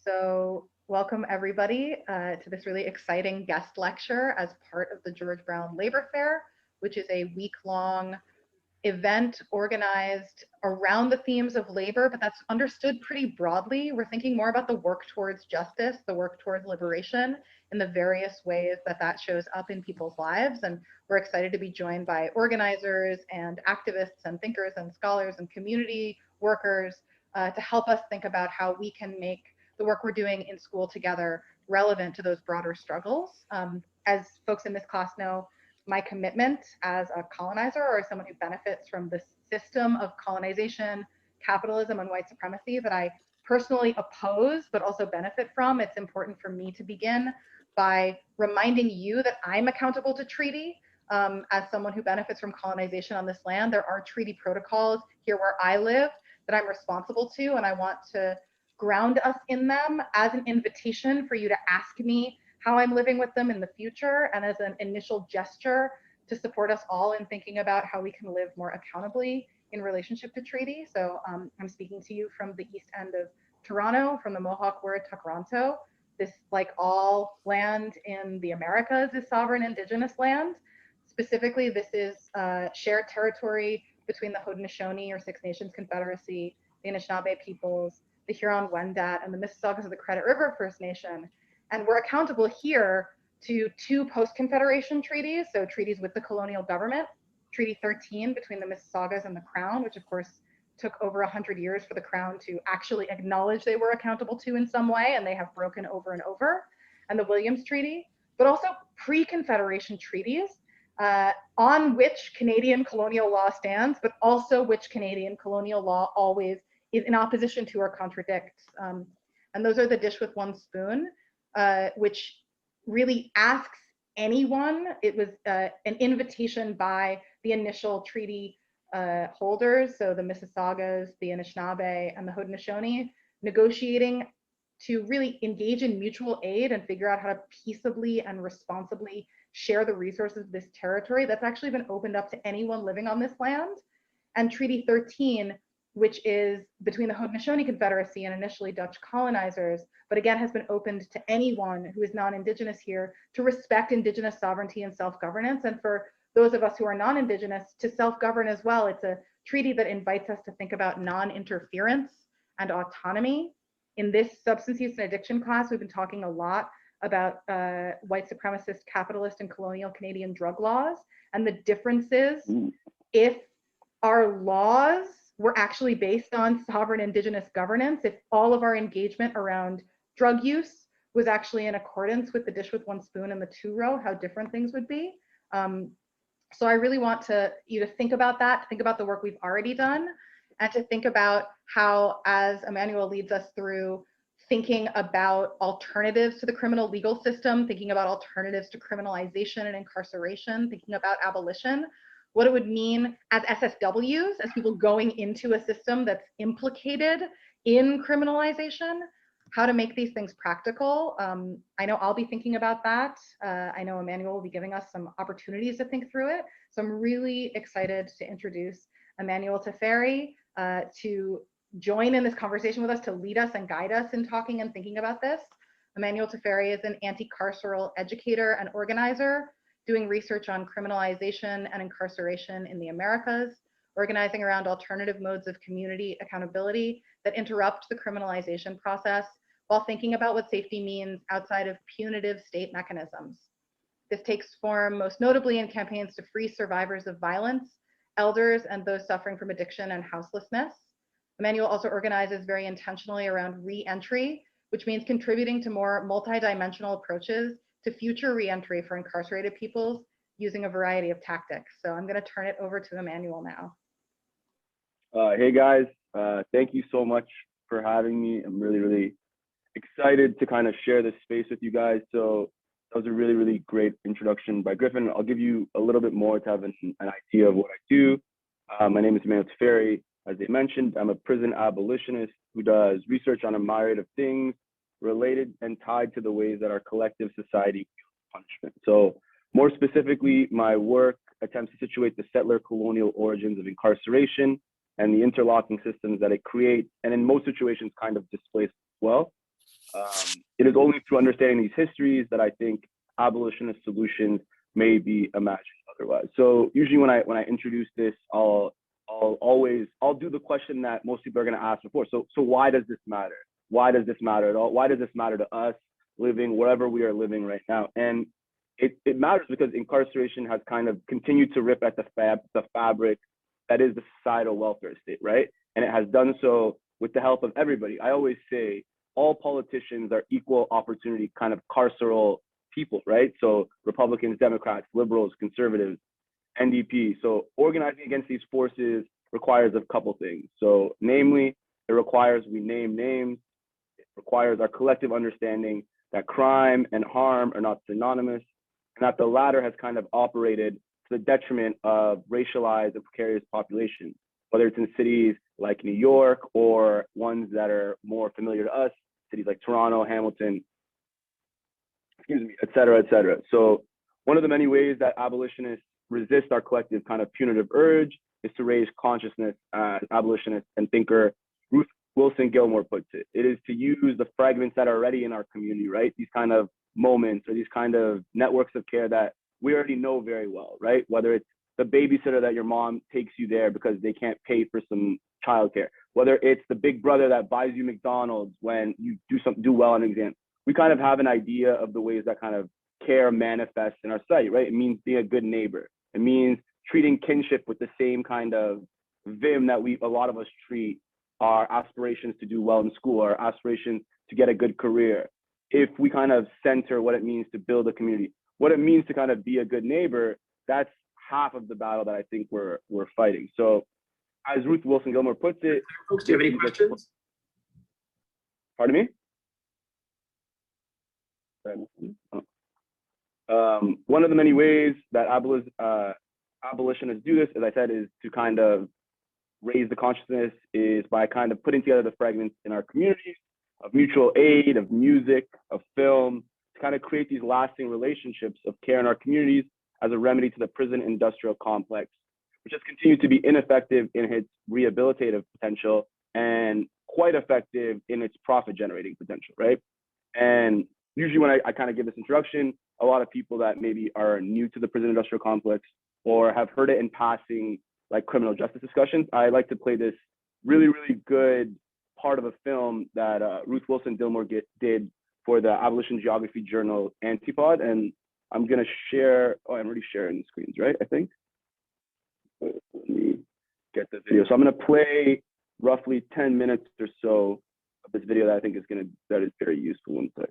So welcome everybody to this really exciting guest lecture as part of the George Brown Labor Fair, which is a week-long event organized around the themes of labor, but that's understood pretty broadly. We're thinking more about the work towards justice, the work towards liberation, in the various ways that that shows up in people's lives. And we're excited to be joined by organizers and activists and thinkers and scholars and community workers to help us think about how we can make the work we're doing in school together relevant to those broader struggles. As folks in this class know, my commitment as a colonizer or as someone who benefits from the system of colonization, capitalism, and white supremacy that I personally oppose, but also benefit from, it's important for me to begin by reminding you that I'm accountable to treaty. As someone who benefits from colonization on this land, there are treaty protocols here where I live that I'm responsible to, and I want to ground us in them as an invitation for you to ask me how I'm living with them in the future, and as an initial gesture to support us all in thinking about how we can live more accountably in relationship to treaty. So I'm speaking to you from the east end of Toronto, from the Mohawk word Takranto. This, like all land in the Americas, is sovereign indigenous land. Specifically, this is shared territory between the Haudenosaunee or Six Nations Confederacy, the Anishinaabe peoples, the Huron-Wendat, and the Mississaugas of the Credit River First Nation. And we're accountable here to two post-Confederation treaties, so treaties with the colonial government, Treaty 13 between the Mississaugas and the Crown, which of course took over 100 years for the Crown to actually acknowledge they were accountable to in some way, and they have broken over and over, and the Williams Treaty, but also pre-Confederation treaties on which Canadian colonial law stands, but also which Canadian colonial law always is in opposition to or contradicts. And those are the Dish with One Spoon, which really asks anyone, it was an invitation by the initial treaty holders, so the Mississaugas, the Anishinaabe, and the Haudenosaunee, negotiating to really engage in mutual aid and figure out how to peaceably and responsibly share the resources of this territory that's actually been opened up to anyone living on this land. And Treaty 13, which is between the Haudenosaunee Confederacy and initially Dutch colonizers, but again has been opened to anyone who is non-Indigenous here to respect Indigenous sovereignty and self-governance. And for those of us who are non-Indigenous to self-govern as well. It's a treaty that invites us to think about non-interference and autonomy. In this substance use and addiction class, we've been talking a lot about white supremacist, capitalist, and colonial Canadian drug laws, and the differences if our laws were actually based on sovereign Indigenous governance, if all of our engagement around drug use was actually in accordance with the Dish with One Spoon and the two-row, how different things would be. So I really want you to think about that, to think about the work we've already done, and to think about how, as Amanuel leads us through thinking about alternatives to the criminal legal system, thinking about alternatives to criminalization and incarceration, thinking about abolition, what it would mean as SSWs, as people going into a system that's implicated in criminalization, how to make these things practical. I know I'll be thinking about that. I know Amanuel will be giving us some opportunities to think through it. So I'm really excited to introduce Amanuel Teferi to join in this conversation with us, to lead us and guide us in talking and thinking about this. Amanuel Teferi is an anti-carceral educator and organizer, doing research on criminalization and incarceration in the Americas, organizing around alternative modes of community accountability that interrupt the criminalization process while thinking about what safety means outside of punitive state mechanisms. This takes form most notably in campaigns to free survivors of violence, elders, and those suffering from addiction and houselessness. Amanuel also organizes very intentionally around re-entry, which means contributing to more multidimensional approaches to future re-entry for incarcerated peoples using a variety of tactics. So I'm going to turn it over to Amanuel now. Hey guys, thank you so much for having me. I'm really excited to kind of share this space with you guys. So that was a really great introduction by Griffin. I'll give you a little bit more to have an idea of what I do. My name is Amanuel Teferi. As they mentioned, I'm a prison abolitionist who does research on a myriad of things related and tied to the ways that our collective society views punishment. So more specifically, my work attempts to situate the settler colonial origins of incarceration and the interlocking systems that it creates, and in most situations kind of displaces as well. It is only through understanding these histories that I think abolitionist solutions may be imagined otherwise. So usually when I introduce this, I'll do the question that most people are going to ask before. So why does this matter? Why does this matter at all? Why does this matter to us living wherever we are living right now? And it matters because incarceration has kind of continued to rip at the fabric that is the societal welfare state, right? And it has done so with the help of everybody. I always say all politicians are equal opportunity kind of carceral people, right? So Republicans, Democrats, liberals, conservatives, NDP. So organizing against these forces requires a couple things. So namely, it requires we name names. It requires our collective understanding that crime and harm are not synonymous, and that the latter has kind of operated to the detriment of racialized and precarious populations, whether it's in cities like New York or ones that are more familiar to us, cities like Toronto, Hamilton, et cetera, et cetera. So one of the many ways that abolitionists resist our collective kind of punitive urge is to raise consciousness, as abolitionist and thinker Ruth Wilson Gilmore puts it. It is to use the fragments that are already in our community, right? These kind of moments or these kind of networks of care that we already know very well, right? Whether it's the babysitter that your mom takes you there because they can't pay for some childcare, whether it's the big brother that buys you McDonald's when you do well on an exam. We kind of have an idea of the ways that kind of care manifests in our society, right? It means being a good neighbor. It means treating kinship with the same kind of vim that a lot of us treat our aspirations to do well in school, our aspirations to get a good career. If we kind of center what it means to build a community, what it means to kind of be a good neighbor, that's half of the battle that I think we're fighting. So as Ruth Wilson Gilmore puts it, folks, do you have any questions? Pardon me? One of the many ways that abolitionists do this, as I said, is to kind of raise the consciousness is by kind of putting together the fragments in our communities of mutual aid, of music, of film, to kind of create these lasting relationships of care in our communities as a remedy to the prison industrial complex, which has continued to be ineffective in its rehabilitative potential and quite effective in its profit generating potential, right? And usually when I kind of give this introduction, a lot of people that maybe are new to the prison industrial complex or have heard it in passing, like criminal justice discussions, I like to play this really, really good part of a film that Ruth Wilson Gilmore did for the Abolition Geography Journal Antipod. And I'm gonna share, I'm already sharing the screens, right, I think? Let me get the video. So I'm gonna play roughly 10 minutes or so of this video that I think that is very useful. One sec.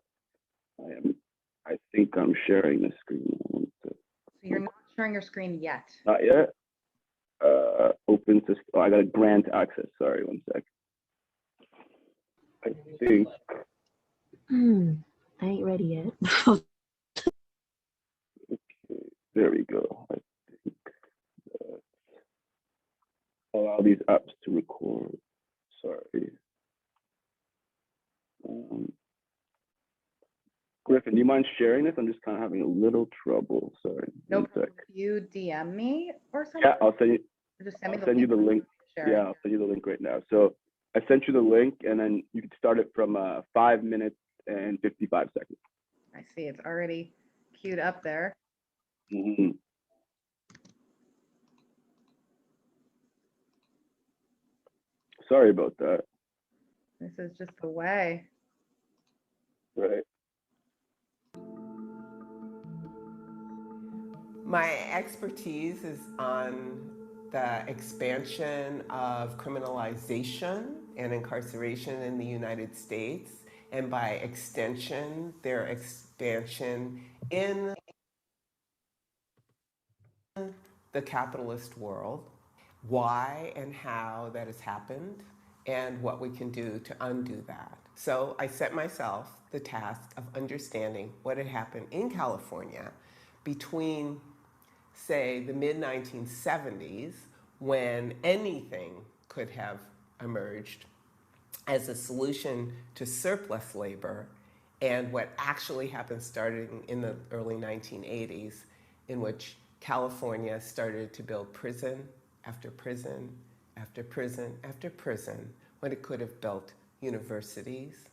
I think I'm sharing the screen. So you're not sharing your screen yet? Not yet. Open to, I got to grant access. Sorry, one sec. I think. I ain't ready yet. Okay, there we go. I think allow these apps to record. Sorry. Griffin, do you mind sharing this? I'm just kind of having a little trouble. Sorry. No one problem. sec. You DM me or something? Yeah, I'll send you. Just send me I'll send you the link. Share. Yeah, I'll send you the link right now. So I sent you the link, and then you can start it from 5 minutes and 55 seconds. I see it's already queued up there. Mm-hmm. Sorry about that. This is just the way. Right. My expertise is on the expansion of criminalization and incarceration in the United States, and by extension, their expansion in the capitalist world, why and how that has happened, and what we can do to undo that. So I set myself the task of understanding what had happened in California between, say, the mid-1970s, when anything could have emerged as a solution to surplus labor, and what actually happened starting in the early 1980s, in which California started to build prison after prison after prison after prison, when it could have built universities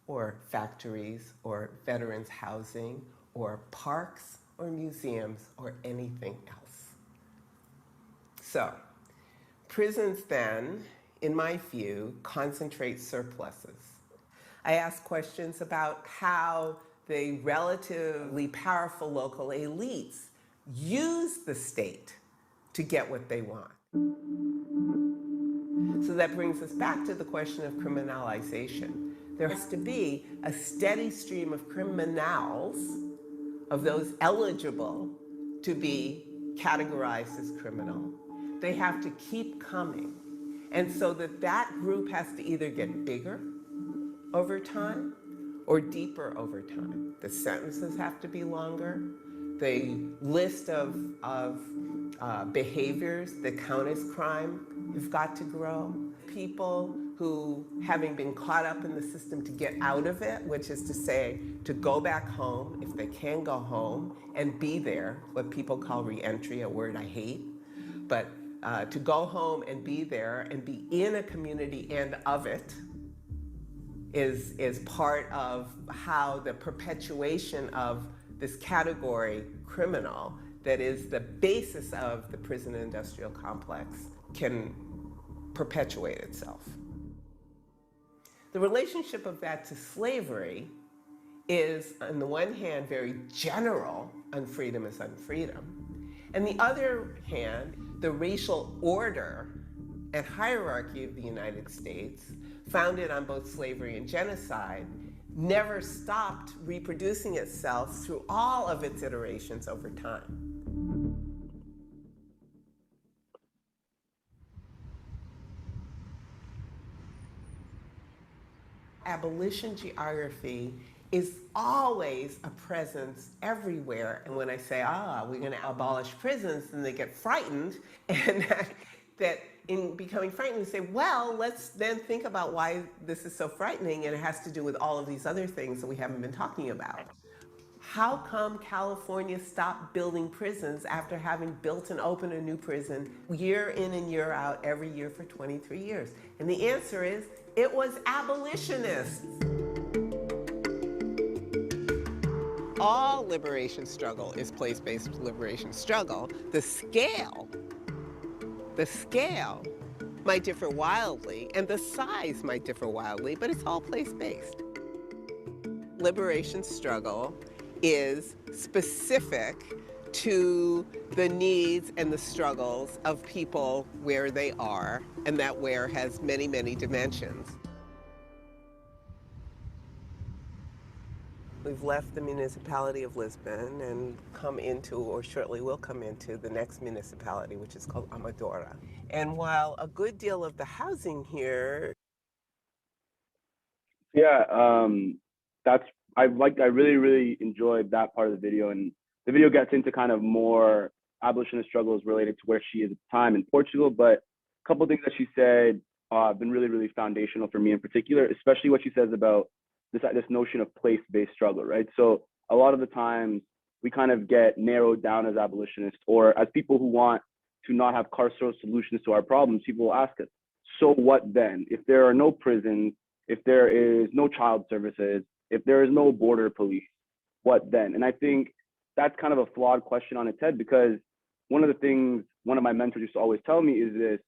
or factories or veterans housing or parks or museums or anything else. So, prisons then, in my view, concentrate surpluses. I ask questions about how the relatively powerful local elites use the state to get what they want. So that brings us back to the question of criminalization. There has to be a steady stream of criminals, of those eligible to be categorized as criminal. They have to keep coming. And so that group has to either get bigger over time or deeper over time. The sentences have to be longer. The list of behaviors that count as crime have got to grow. People who, having been caught up in the system to get out of it, which is to say, to go back home, if they can go home, and be there, what people call reentry, a word I hate, but to go home and be there and be in a community and of it is part of how the perpetuation of this category criminal that is the basis of the prison industrial complex can perpetuate itself. The relationship of that to slavery is, on the one hand, very general, unfreedom is unfreedom. On the other hand, the racial order and hierarchy of the United States, founded on both slavery and genocide, never stopped reproducing itself through all of its iterations over time. Abolition geography is always a presence everywhere. And when I say, we're going to abolish prisons, then they get frightened. And that in becoming frightened, we say, well, let's then think about why this is so frightening. And it has to do with all of these other things that we haven't been talking about. How come California stopped building prisons after having built and opened a new prison year in and year out every year for 23 years? And the answer is, it was abolitionists. All liberation struggle is place-based liberation struggle. The scale might differ wildly, and the size might differ wildly, but it's all place-based. Liberation struggle is specific to the needs and the struggles of people where they are, and that where has many, many dimensions. We've left the municipality of Lisbon and come into, or shortly will come into, the next municipality, which is called Amadora. And while a good deal of the housing here... Yeah, I really, really enjoyed that part of the video. And the video gets into kind of more abolitionist struggles related to where she is at the time in Portugal. But a couple of things that she said have been really, really foundational for me in particular, especially what she says about this notion of place-based struggle, right? So a lot of the times we kind of get narrowed down as abolitionists, or as people who want to not have carceral solutions to our problems. People will ask us, so what then? If there are no prisons, if there is no child services, if there is no border police, what then? And I think that's kind of a flawed question on its head, because one of the things one of my mentors used to always tell me is this: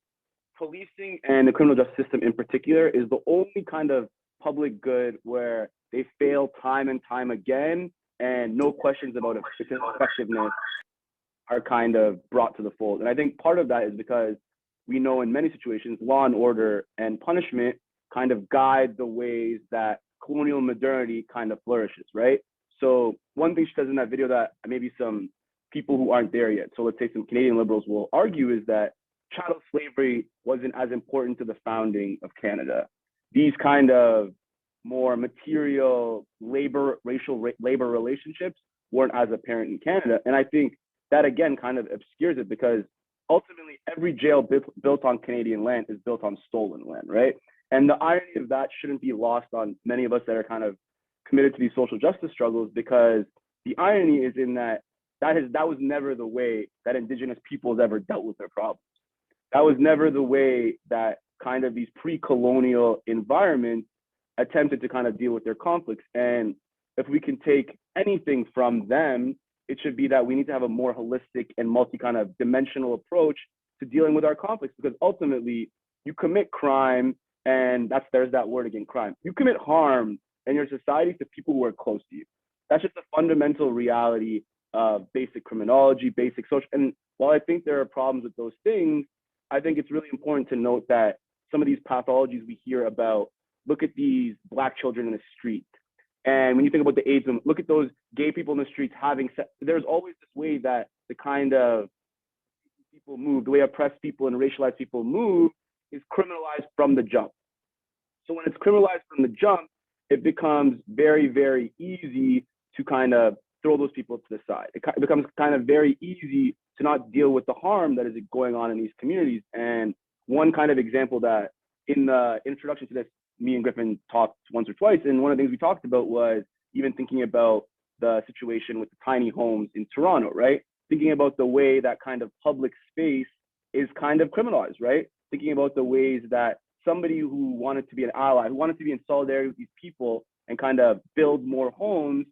policing and the criminal justice system in particular is the only kind of public good where they fail time and time again, and no questions about its effectiveness are kind of brought to the fold. And I think part of that is because we know in many situations, law and order and punishment kind of guide the ways that colonial modernity kind of flourishes, right? So one thing she says in that video that maybe some people who aren't there yet, so let's say some Canadian liberals, will argue, is that chattel slavery wasn't as important to the founding of Canada. These kind of more material racial labor relationships weren't as apparent in Canada. And I think that again kind of obscures it, because ultimately every jail built on Canadian land is built on stolen land, right? And the irony of that shouldn't be lost on many of us that are kind of committed to these social justice struggles, because the irony is in that was never the way that Indigenous peoples ever dealt with their problems. That was never the way that kind of these pre-colonial environments attempted to kind of deal with their conflicts. And if we can take anything from them, it should be that we need to have a more holistic and multi kind of dimensional approach to dealing with our conflicts, because ultimately you commit crime, and there's that word again, crime. You commit harm in your society to people who are close to you. That's just a fundamental reality of basic criminology, basic social. And while I think there are problems with those things, I think it's really important to note that some of these pathologies we hear about, look at these Black children in the street. And when you think about the AIDS movement, look at those gay people in the streets having sex. There's always this way that the kind of people move, the way oppressed people and racialized people move is criminalized from the jump. So when it's criminalized from the jump, it becomes very, very easy to kind of throw those people to the side. It becomes kind of very easy to not deal with the harm that is going on in these communities. And one kind of example that in the introduction to this, me and Griffin talked once or twice, and one of the things we talked about was even thinking about the situation with the tiny homes in Toronto, right? Thinking about the way that kind of public space is kind of criminalized, right? Thinking about the ways that somebody who wanted to be an ally, who wanted to be in solidarity with these people and kind of build more homes,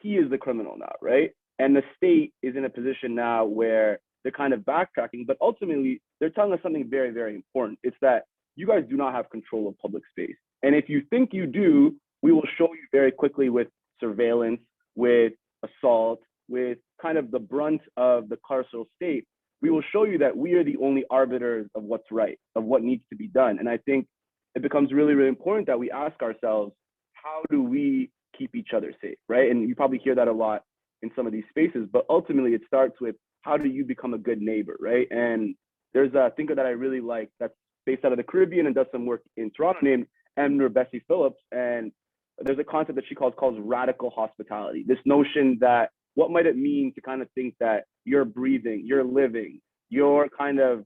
he is the criminal now, right? And the state is in a position now where they're kind of backtracking, but ultimately they're telling us something very, very important. It's that you guys do not have control of public space. And if you think you do, we will show you very quickly with surveillance, with assault, with kind of the brunt of the carceral state. We will show you that we are the only arbiters of what's right, of what needs to be done. And I think it becomes really, really important that we ask ourselves, how do we keep each other safe, right? And you probably hear that a lot in some of these spaces, but ultimately it starts with, how do you become a good neighbor, right? And there's a thinker that I really like that's based out of the Caribbean and does some work in Toronto named Amanuel Teferi, and there's a concept that she calls radical hospitality. This notion that what might it mean to kind of think that you're breathing, you're living, your kind of,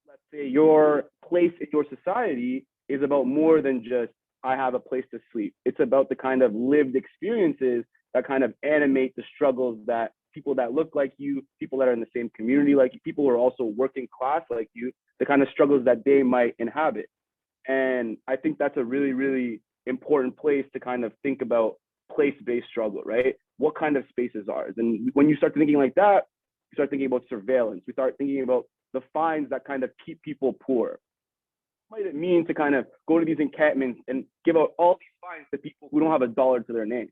let's say, your place in your society is about more than just, I have a place to sleep. It's about the kind of lived experiences that kind of animate the struggles that people that look like you, people that are in the same community like you, people who are also working class like you, the kind of struggles that they might inhabit. And I think that's a really, really important place to kind of think about place-based struggle, right? What kind of space is ours? And when you start thinking like that, you start thinking about surveillance. We start thinking about the fines that kind of keep people poor. What might it mean to kind of go to these encampments and give out all these fines to people who don't have a dollar to their name,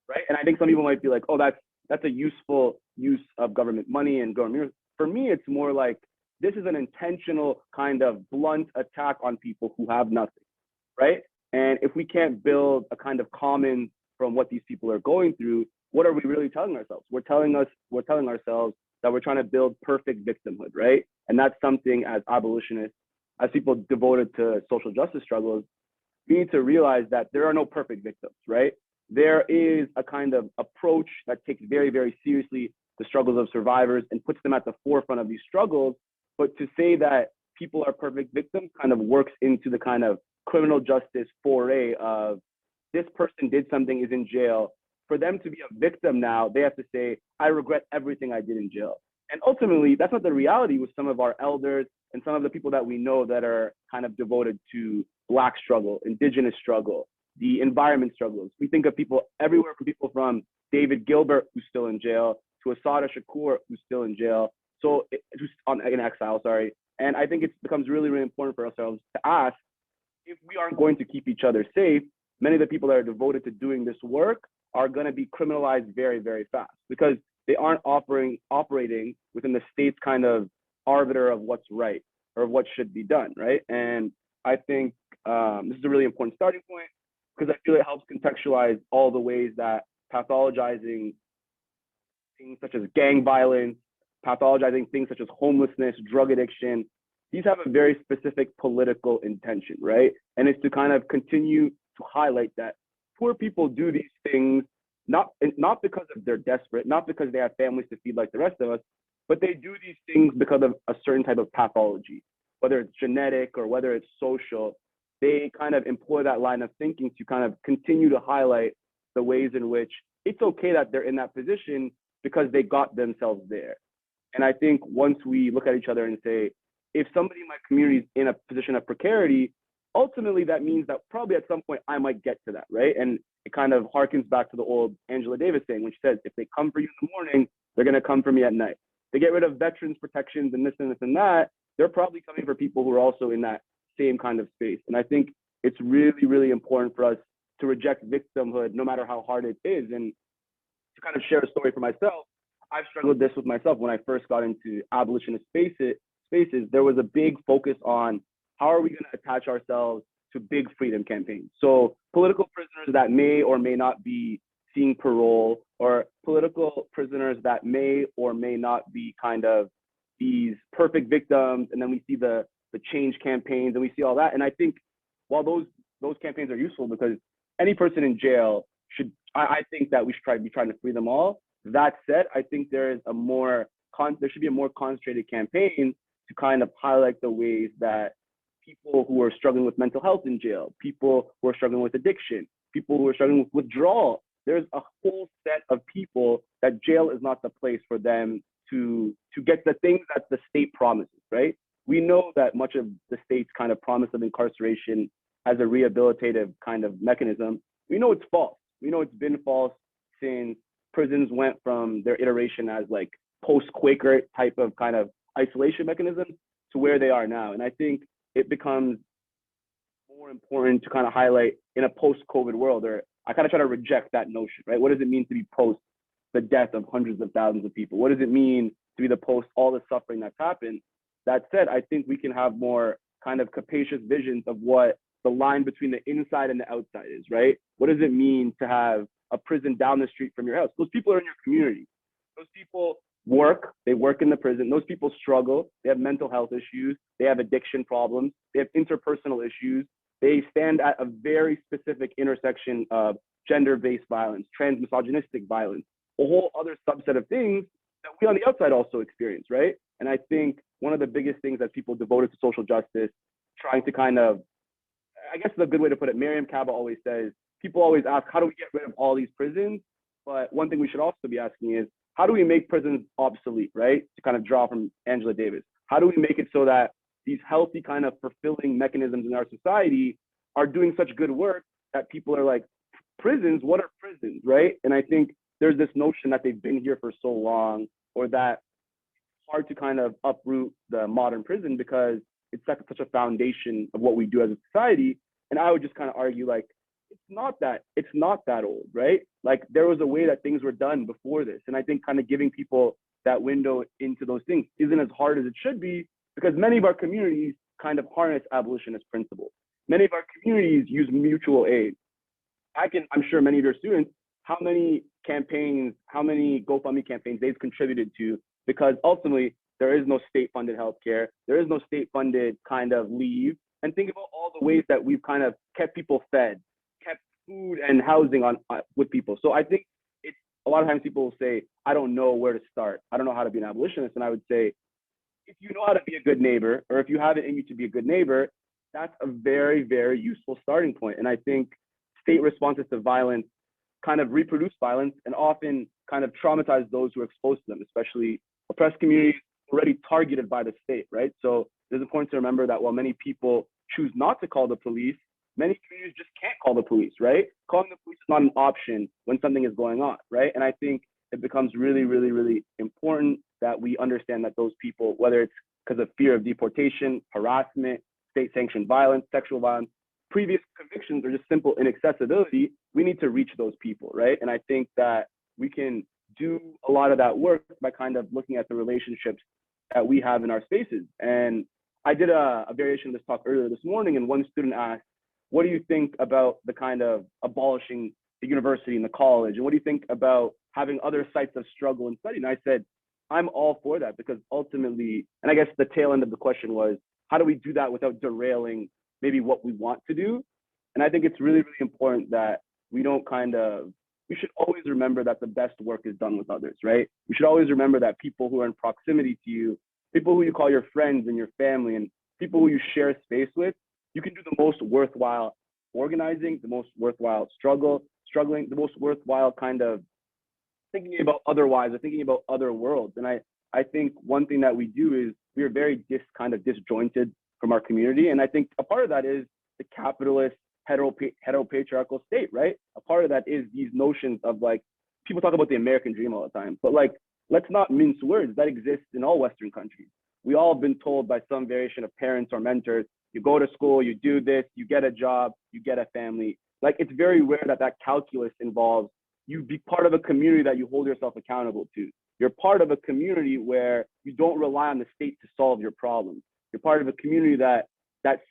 right? And I think some people might be like, oh, that's a useful use of government money and government. For me, it's more like, this is an intentional kind of blunt attack on people who have nothing, right? And if we can't build a kind of common from what these people are going through, what are we really telling ourselves? We're telling ourselves that we're trying to build perfect victimhood, right? And that's something as abolitionists, as people devoted to social justice struggles, we need to realize that there are no perfect victims, right? There is a kind of approach that takes very, very seriously the struggles of survivors and puts them at the forefront of these struggles. But to say that people are perfect victims kind of works into the kind of criminal justice foray of, this person did something, is in jail. For them to be a victim now, they have to say, I regret everything I did in jail. And ultimately, that's not the reality with some of our elders and some of the people that we know that are kind of devoted to Black struggle, Indigenous struggle, the environment struggles. We think of people everywhere, from people from David Gilbert, who's still in jail, to Assata Shakur, who's still in jail, who's in exile, sorry. And I think it becomes really, really important for ourselves to ask, if we aren't going to keep each other safe, many of the people that are devoted to doing this work are going to be criminalized very, very fast, because they aren't operating within the state's kind of arbiter of what's right or what should be done, right? And I think this is a really important starting point, because I feel it helps contextualize all the ways that pathologizing things such as gang violence, pathologizing things such as homelessness, drug addiction, these have a very specific political intention, right? And it's to kind of continue to highlight that poor people do these things not because they're desperate, not because they have families to feed like the rest of us, but they do these things because of a certain type of pathology, whether it's genetic or whether it's social. They kind of employ that line of thinking to kind of continue to highlight the ways in which it's okay that they're in that position because they got themselves there. And I think once we look at each other and say, if somebody in my community is in a position of precarity, ultimately that means that probably at some point I might get to that, right? And it kind of harkens back to the old Angela Davis saying, when she says, if they come for you in the morning, they're going to come for me at night. They get rid of veterans protections and this and this and that, they're probably coming for people who are also in that same kind of space. And I think it's really, really important for us to reject victimhood, no matter how hard it is. And to kind of share a story for myself, I've struggled this with myself. When I first got into abolitionist spaces, there was a big focus on how are we going to attach ourselves to big freedom campaigns. So political prisoners that may or may not be seeing parole, or political prisoners that may or may not be kind of these perfect victims. And then we see the change campaigns and we see all that. And I think while those campaigns are useful because any person in jail should, I think that we should be trying to free them all. That said, I think there is there should be a more concentrated campaign to kind of highlight the ways that people who are struggling with mental health in jail, people who are struggling with addiction, people who are struggling with withdrawal, there's a whole set of people that jail is not the place for them to get the things that the state promises, right? We know that much of the state's kind of promise of incarceration as a rehabilitative kind of mechanism, we know it's false. We know it's been false since prisons went from their iteration as like post-Quaker type of kind of isolation mechanism to where they are now. And I think it becomes more important to kind of highlight in a post-COVID world, or I kind of try to reject that notion, right? What does it mean to be post the death of hundreds of thousands of people? What does it mean to be the post all the suffering that's happened? That said, I think we can have more kind of capacious visions of what the line between the inside and the outside is, right? What does it mean to have a prison down the street from your house? Those people are in your community. Those people they work in the prison. Those people struggle. They have mental health issues. They have addiction problems. They have interpersonal issues. They stand at a very specific intersection of gender-based violence, trans-misogynistic violence, a whole other subset of things that we on the outside also experience, right? And I think one of the biggest things that people devoted to social justice, trying to kind of, I guess the good way to put it, Miriam Kaba always says, people always ask, how do we get rid of all these prisons? But one thing we should also be asking is, how do we make prisons obsolete, right? To kind of draw from Angela Davis. How do we make it so that these healthy kind of fulfilling mechanisms in our society are doing such good work that people are like, prisons, what are prisons, right? And I think there's this notion that they've been here for so long, or that it's hard to kind of uproot the modern prison because it's such a foundation of what we do as a society. And I would just kind of argue like, it's not that old, right? Like there was a way that things were done before this. And I think kind of giving people that window into those things isn't as hard as it should be, because many of our communities kind of harness abolitionist principles. Many of our communities use mutual aid. I'm sure many of your students, how many campaigns, how many GoFundMe campaigns they've contributed to, because ultimately there is no state-funded healthcare, there is no state-funded kind of leave. And think about all the ways that we've kind of kept people fed, kept food and housing on with people. So I think it's a lot of times people will say, I don't know where to start. I don't know how to be an abolitionist. And I would say, if you know how to be a good neighbor, or if you have it in you to be a good neighbor, that's a very, very useful starting point. And I think state responses to violence kind of reproduce violence and often kind of traumatize those who are exposed to them, especially oppressed communities already targeted by the state, right? So there's important to remember that while many people choose not to call the police, many communities just can't call the police, right? Calling the police is not an option when something is going on, right? And I think it becomes really, really, really important that we understand that those people, whether it's because of fear of deportation, harassment, state-sanctioned violence, sexual violence, previous convictions, or just simple inaccessibility, we need to reach those people, right? And I think that we can do a lot of that work by kind of looking at the relationships that we have in our spaces. And I did a variation of this talk earlier this morning, and one student asked, what do you think about the kind of abolishing the university and the college? And what do you think about having other sites of struggle and study? And I said, I'm all for that, because ultimately, and I guess the tail end of the question was, how do we do that without derailing maybe what we want to do? And I think it's really, really important that we should always remember that the best work is done with others, right? We should always remember that people who are in proximity to you, people who you call your friends and your family, and people who you share space with, you can do the most worthwhile organizing, the most worthwhile struggling, the most worthwhile kind of thinking about otherwise, or thinking about other worlds. And I think one thing that we do is we are very disjointed from our community. And I think a part of that is the capitalist heteropatriarchal state, right? A part of that is these notions of like, people talk about the American dream all the time, but like, let's not mince words. That exists in all Western countries. We all have been told by some variation of parents or mentors, you go to school, you do this, you get a job, you get a family. Like, it's very rare that that calculus involves you be part of a community that you hold yourself accountable to. You're part of a community where you don't rely on the state to solve your problems. You're part of a community that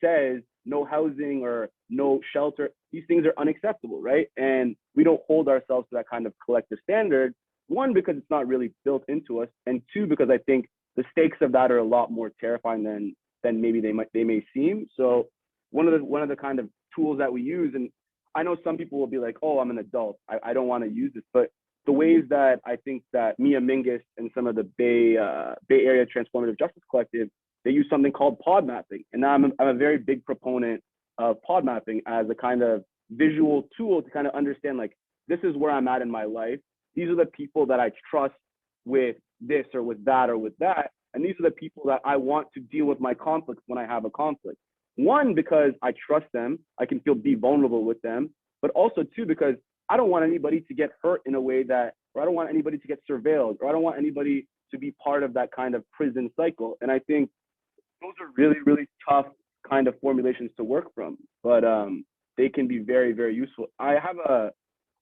says no housing or no shelter. These things are unacceptable, right? And we don't hold ourselves to that kind of collective standard. One, because it's not really built into us, and two, because I think the stakes of that are a lot more terrifying than maybe they may seem. So one of the kind of tools that we use, and I know some people will be like, oh, I'm an adult, I don't want to use this, but the ways that I think that Mia Mingus and some of the Bay Area Transformative Justice Collective, they use something called pod mapping. And now I'm a very big proponent of pod mapping as a kind of visual tool to kind of understand, like, this is where I'm at in my life. These are the people that I trust with this or with that or with that. And these are the people that I want to deal with my conflicts when I have a conflict. One, because I trust them, I can be vulnerable with them, but also two, because I don't want anybody to get hurt in a way that, or I don't want anybody to get surveilled, or I don't want anybody to be part of that kind of prison cycle. And I think those are really, really tough kind of formulations to work from, but they can be very, very useful. I have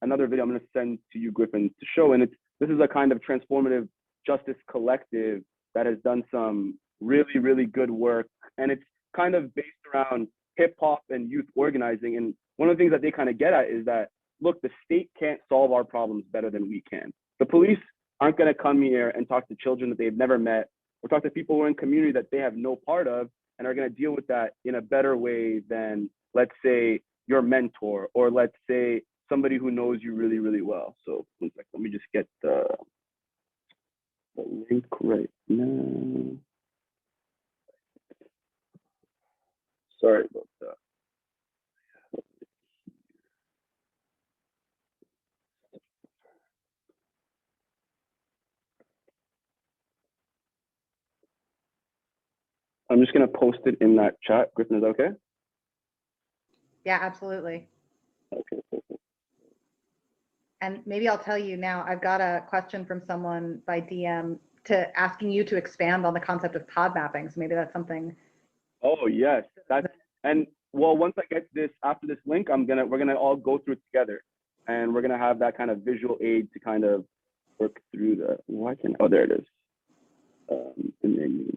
another video I'm going to send to you, Griffin, to show, and this is a kind of transformative justice collective that has done some really, really good work, and it's kind of based around hip hop and youth organizing. And one of the things that they kind of get at is that, look, the state can't solve our problems better than we can. The police aren't going to come here and talk to children that they've never met, or talk to people who are in community that they have no part of, and are going to deal with that in a better way than, let's say, your mentor, or let's say somebody who knows you really, really well. So one second, let me just get the link right now. Sorry about that. I'm just going to post it in that chat. Griffin, is that okay? Yeah, absolutely. Okay, perfect. And maybe I'll tell you now, I've got a question from someone by DM to asking you to expand on the concept of pod mapping. So maybe that's something. Oh, yes. And well, once I get this, after this link, we're going to all go through it together. And we're going to have that kind of visual aid to kind of work through the, oh, there it is. And then,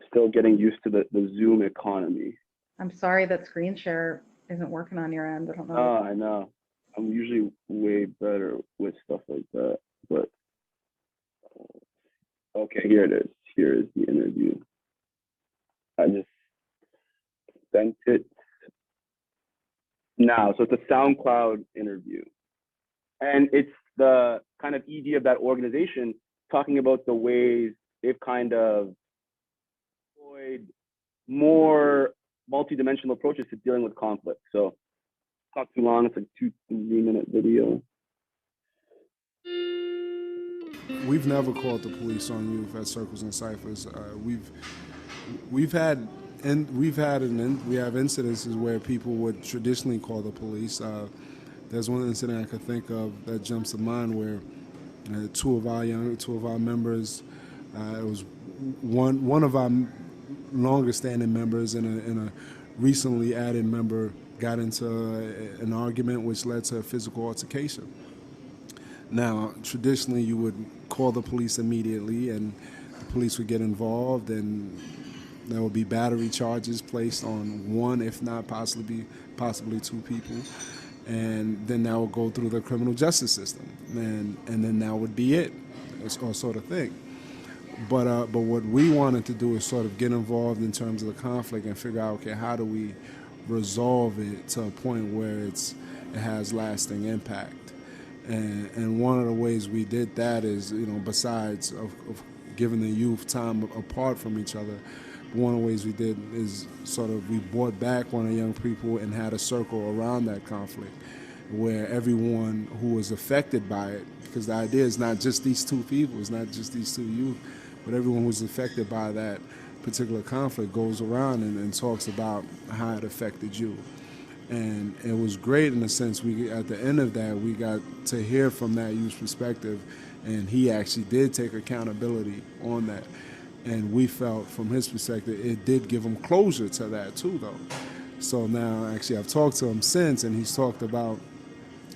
still getting used to the Zoom economy. I'm sorry that screen share isn't working on your end. I don't know. Oh, I know. I'm usually way better with stuff like that, but okay, here it is. Here is the interview. I just sent it now. So it's a SoundCloud interview. And it's the kind of ED of that organization talking about the ways they've kind of employed more multidimensional approaches to dealing with conflict. So it's not too long. It's a 2-3-minute video. We've never called the police on youth at Circles and Ciphers. We have incidences where people would traditionally call the police. There's one incident I could think of that jumps to mind where two of our members, it was one of our longest standing members and a recently added member got into an argument which led to a physical altercation. Now, traditionally, you would call the police immediately, and the police would get involved, and there would be battery charges placed on one, if not possibly two people, and then that would go through the criminal justice system, and then that would be it, or sort of thing. But what we wanted to do is sort of get involved in terms of the conflict and figure out, okay, how do we resolve it to a point where it has lasting impact. And one of the ways we did that is, besides of giving the youth time apart from each other, one of the ways we did is we brought back one of the young people and had a circle around that conflict where everyone who was affected by it, because the idea is not just these two people, it's not just these two youth, but everyone who's affected by that particular conflict goes around and talks about how it affected you. And it was great in the sense we, at the end of that, we got to hear from that youth's perspective, and he actually did take accountability on that. And we felt from his perspective, it did give him closure to that too, though. So now, actually, I've talked to him since, and he's talked about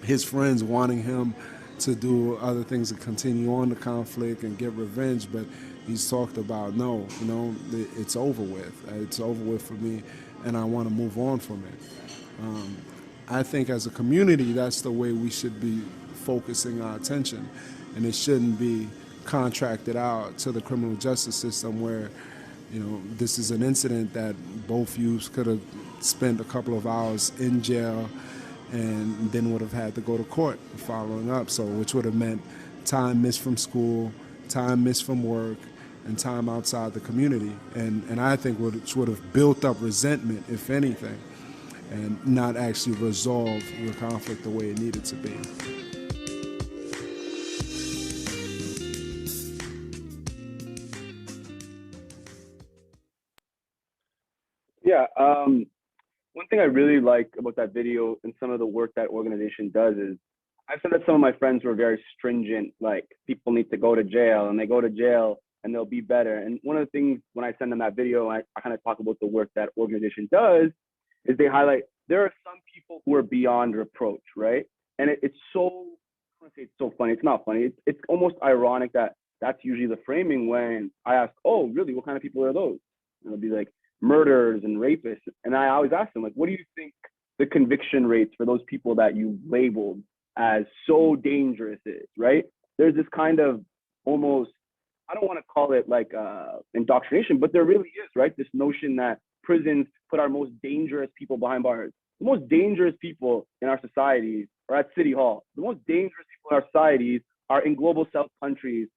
his friends wanting him to do other things to continue on the conflict and get revenge, but he's talked about, no, it's over with. It's over with for me, and I want to move on from it. I think as a community, that's the way we should be focusing our attention, and it shouldn't be contracted out to the criminal justice system where, this is an incident that both youths could have spent a couple of hours in jail and then would have had to go to court following up, so which would have meant time missed from school, time missed from work, and time outside the community. And I think which would have built up resentment, if anything, and not actually resolve the conflict the way it needed to be. Yeah, one thing I really like about that video and some of the work that organization does is I've said that some of my friends were very stringent, like people need to go to jail and they go to jail and they'll be better. And one of the things when I send them that video, I kind of talk about the work that organization does is they highlight there are some people who are beyond reproach, right? And it's so, I want to say it's so funny. It's not funny. It's almost ironic that that's usually the framing when I ask, oh, really, what kind of people are those? And it'll be like murderers and rapists. And I always ask them, like, what do you think the conviction rates for those people that you labeled as so dangerous is, right? There's this kind of almost, I don't want to call it like indoctrination, but there really is, right? This notion that prisons put our most dangerous people behind bars. The most dangerous people in our societies are at City Hall. The most dangerous people in our societies are in global South countries,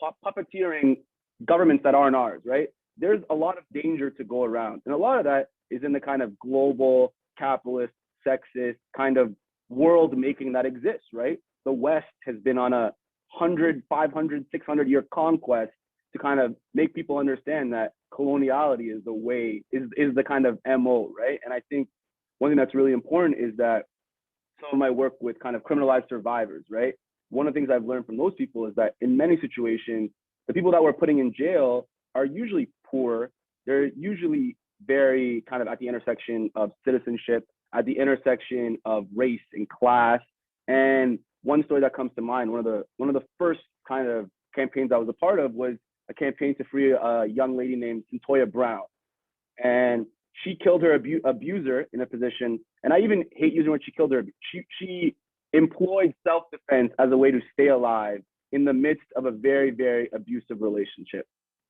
puppeteering governments that aren't ours, right? There's a lot of danger to go around. And a lot of that is in the kind of global, capitalist, sexist kind of world making that exists, right? The West has been on a 100, 500, 600 year conquest to kind of make people understand that coloniality is the way, is the kind of MO, right? And I think one thing that's really important is that some of my work with kind of criminalized survivors, right? One of the things I've learned from those people is that in many situations, the people that we're putting in jail are usually poor. They're usually very kind of at the intersection of citizenship, at the intersection of race and class. And one story that comes to mind, one of the first kind of campaigns I was a part of was a campaign to free a young lady named Cyntoia Brown. And she killed her abuser in a position, and I even hate using when she killed her. She employed self-defense as a way to stay alive in the midst of a very, very abusive relationship.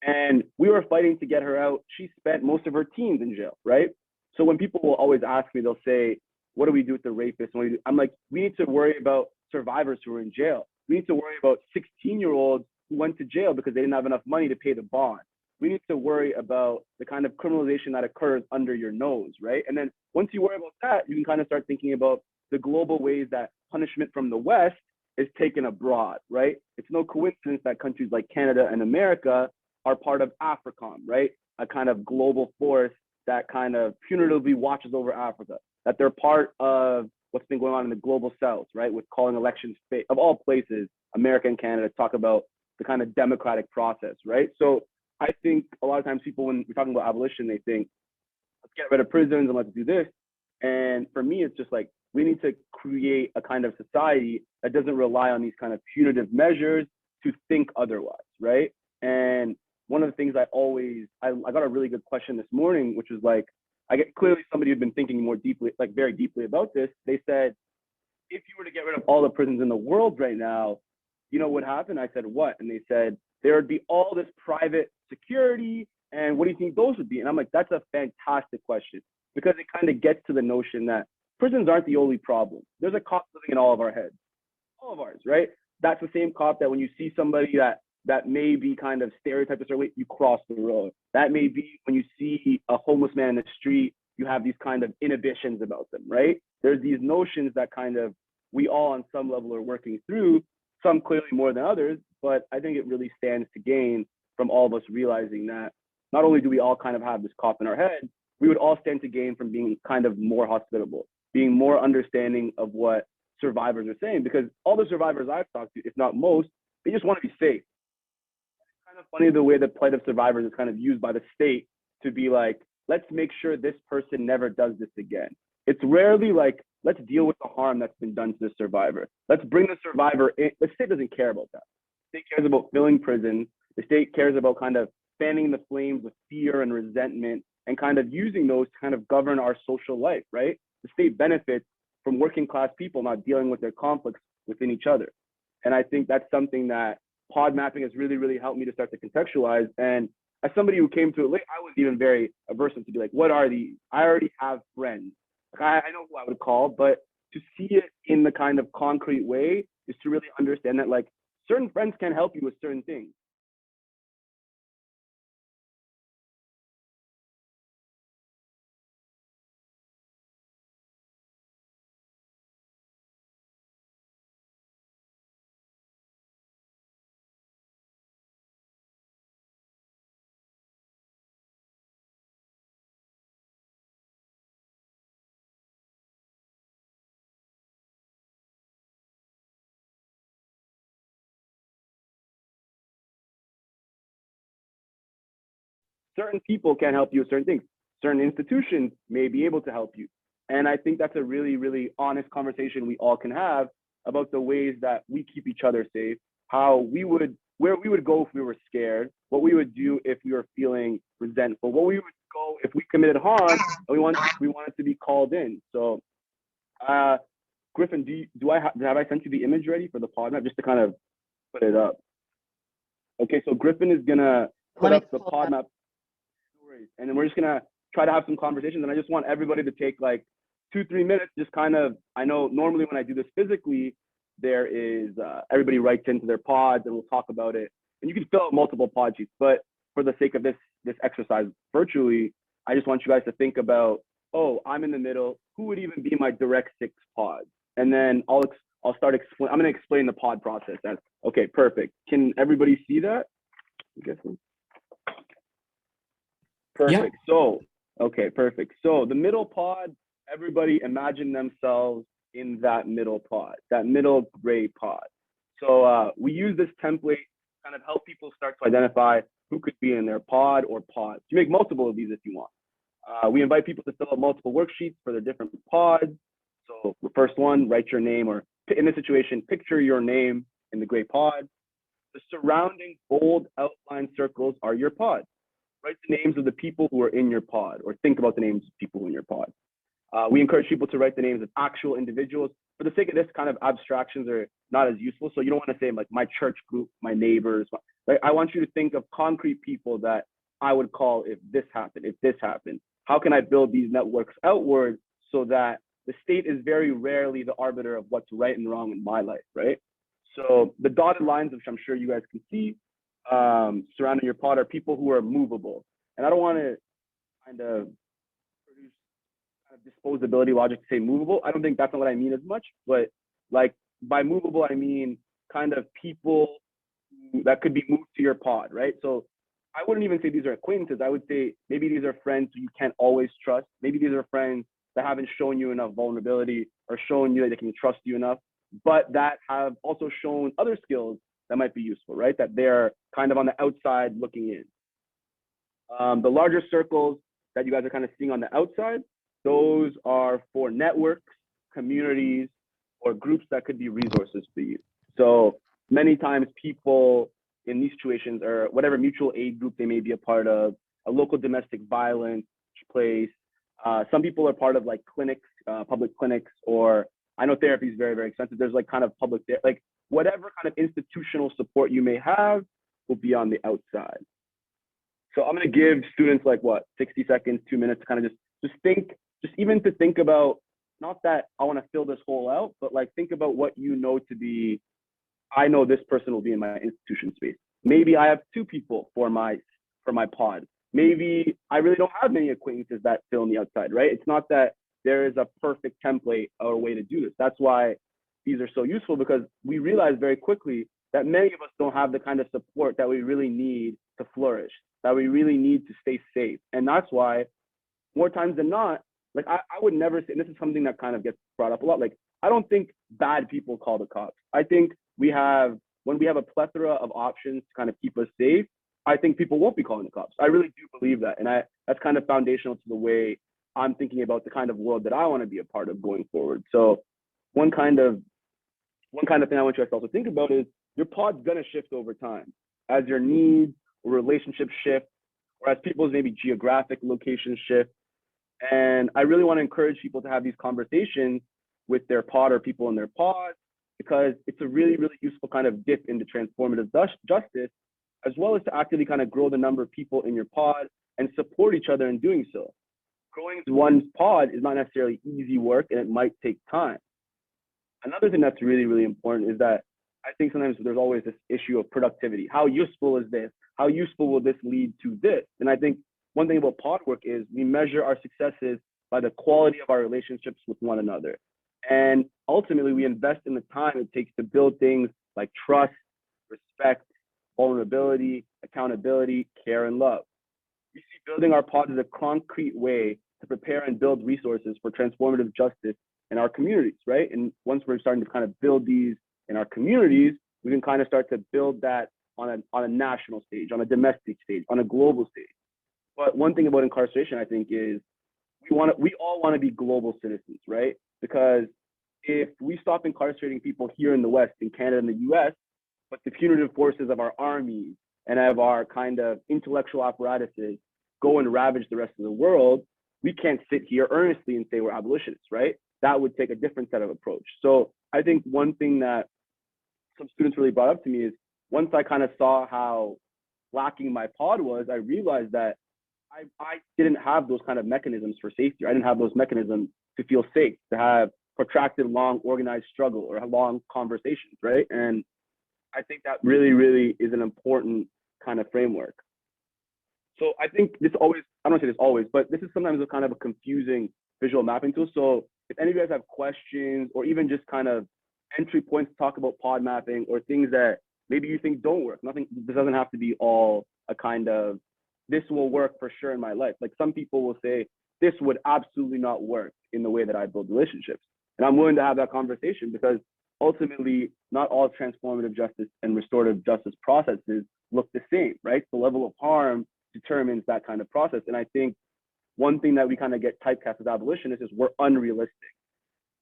And we were fighting to get her out. She spent most of her teens in jail, right? So when people will always ask me, they'll say, what do we do with the rapists? I'm like, we need to worry about survivors who are in jail. We need to worry about 16-year-olds who went to jail because they didn't have enough money to pay the bond. We need to worry about the kind of criminalization that occurs under your nose, right? And then once you worry about that, you can kind of start thinking about the global ways that punishment from the West is taken abroad, right? It's no coincidence that countries like Canada and America are part of AFRICOM, right? A kind of global force that kind of punitively watches over Africa, that they're part of what's been going on in the global South, right? With calling elections fake, of all places, America and Canada talk about the kind of democratic process, right? So I think a lot of times people, when we're talking about abolition, they think, let's get rid of prisons and let's do this. And for me, it's just like, we need to create a kind of society that doesn't rely on these kind of punitive measures to think otherwise, right? And one of the things I got a really good question this morning, which was like, I get clearly somebody who'd been thinking more deeply, like very deeply about this. They said, if you were to get rid of all the prisons in the world right now, you know what happened? I said, what? And they said, there would be all this private security. And what do you think those would be? And I'm like, that's a fantastic question, because it kind of gets to the notion that prisons aren't the only problem. There's a cop living in all of our heads, all of ours, right? That's the same cop that when you see somebody that may be kind of stereotyped a certain way, you cross the road. That may be when you see a homeless man in the street, you have these kind of inhibitions about them, right? There's these notions that kind of we all on some level are working through, some clearly more than others, but I think it really stands to gain from all of us realizing that not only do we all kind of have this cop in our head, we would all stand to gain from being kind of more hospitable, being more understanding of what survivors are saying, because all the survivors I've talked to, if not most, they just want to be safe. It's kind of funny the way the plight of survivors is kind of used by the state to be like, let's make sure this person never does this again. It's rarely like, let's deal with the harm that's been done to the survivor. Let's bring the survivor in. The state doesn't care about that. The state cares about filling prisons. The state cares about kind of fanning the flames of fear and resentment and kind of using those to kind of govern our social life, right? The state benefits from working class people not dealing with their conflicts within each other. And I think that's something that pod mapping has really, really helped me to start to contextualize. And as somebody who came to it late, I was even very averse to be like, what are these? I already have friends. Like, I know who I would call, but to see it in the kind of concrete way is to really understand that like certain friends can help you with certain things. Certain people can help you with certain things. Certain institutions may be able to help you. And I think that's a really, really honest conversation we all can have about the ways that we keep each other safe, where we would go if we were scared, what we would do if we were feeling resentful, what we would go if we committed harm and we wanted to be called in. So, Griffin, have I sent you the image ready for the pod map just to kind of put it up? Okay, so Griffin is gonna put up the pod map. And then we're just gonna try to have some conversations. And I just want everybody to take like 2-3 minutes, just kind of, I know normally when I do this physically, there is, everybody writes into their pods and we'll talk about it. And you can fill out multiple pod sheets, but for the sake of this exercise virtually, I just want you guys to think about, oh, I'm in the middle, who would even be my direct 6 pods? And then I'll start explain. I'm gonna explain the pod process. Okay, perfect. Can everybody see that? I'm guessing. Perfect. Yep. So, okay, perfect. So the middle pod, everybody imagine themselves in that middle pod, that middle gray pod. So we use this template to kind of help people start to identify who could be in their pod or pods. You make multiple of these if you want. We invite people to fill out multiple worksheets for their different pods. So the first one, write your name, or in this situation, picture your name in the gray pod. The surrounding bold outline circles are your pods. Write the names of the people who are in your pod, or think about the names of people in your pod. We encourage people to write the names of actual individuals. For the sake of this, kind of abstractions are not as useful. So you don't want to say like my church group, my neighbors. Right? I want you to think of concrete people that I would call if this happened, if this happened. How can I build these networks outward so that the state is very rarely the arbiter of what's right and wrong in my life, right? So the dotted lines, which I'm sure you guys can see, surrounding your pod are people who are movable. And I don't want to kind of produce kind of disposability logic to say movable. I don't think that's not what I mean as much, but like by movable, I mean kind of people that could be moved to your pod, right? So I wouldn't even say these are acquaintances. I would say maybe these are friends who you can't always trust. Maybe these are friends that haven't shown you enough vulnerability or shown you that they can trust you enough, but that have also shown other skills that might be useful, right? That they're kind of on the outside looking in. The larger circles that you guys are kind of seeing on the outside, those are for networks, communities, or groups that could be resources for you. So many times people in these situations or whatever mutual aid group they may be a part of, a local domestic violence place. Some people are part of like clinics, public clinics, or I know therapy is very, very expensive. There's like kind of public, like whatever kind of institutional support you may have will be on the outside. So I'm gonna give students like what, 60 seconds, 2 minutes to kind of just think, just even to think about, not that I wanna fill this hole out, but like think about what you know to be, I know this person will be in my institution space. Maybe I have 2 people for my pod. Maybe I really don't have many acquaintances that fill in the outside, right? It's not that there is a perfect template or a way to do this. That's why these are so useful, because we realize very quickly that many of us don't have the kind of support that we really need to flourish, that we really need to stay safe. And that's why more times than not, like I would never say, and this is something that kind of gets brought up a lot, like I don't think bad people call the cops. I think when we have a plethora of options to kind of keep us safe, I think people won't be calling the cops. I really do believe that. And that's kind of foundational to the way I'm thinking about the kind of world that I want to be a part of going forward. So one kind of thing I want you guys to also think about is your pod's gonna shift over time as your needs or relationships shift, or as people's maybe geographic locations shift. And I really want to encourage people to have these conversations with their pod or people in their pod, because it's a really, really useful kind of dip into transformative justice, as well as to actively kind of grow the number of people in your pod and support each other in doing so. Growing one's pod is not necessarily easy work, and it might take time. Another thing that's really, really important is that I think sometimes there's always this issue of productivity. How useful is this? How useful will this lead to this? And I think one thing about pod work is we measure our successes by the quality of our relationships with one another. And ultimately, we invest in the time it takes to build things like trust, respect, vulnerability, accountability, care, and love. We see building our pod as a concrete way to prepare and build resources for transformative justice in our communities, right? And once we're starting to kind of build these in our communities, we can kind of start to build that on a national stage, on a domestic stage, on a global stage. But one thing about incarceration, I think, is we all want to be global citizens, right? Because if we stop incarcerating people here in the West, in Canada and the US, but the punitive forces of our armies and of our kind of intellectual apparatuses go and ravage the rest of the world, we can't sit here earnestly and say we're abolitionists, right? That would take a different set of approach. So I think one thing that some students really brought up to me is once I kind of saw how lacking my pod was, I realized that I didn't have those kind of mechanisms for safety. I didn't have those mechanisms to feel safe, to have protracted, long, organized struggle or long conversations, right? And I think that really, really is an important kind of framework. So I think this always, I don't say this always, but this is sometimes a kind of a confusing visual mapping tool. So if any of you guys have questions or even just kind of entry points to talk about pod mapping or things that maybe you think don't work, this doesn't have to be all a kind of, this will work for sure in my life. Like some people will say, this would absolutely not work in the way that I build relationships. And I'm willing to have that conversation because ultimately not all transformative justice and restorative justice processes look the same, right? The level of harm determines that kind of process. And I think one thing that we kind of get typecast as abolitionists is we're unrealistic.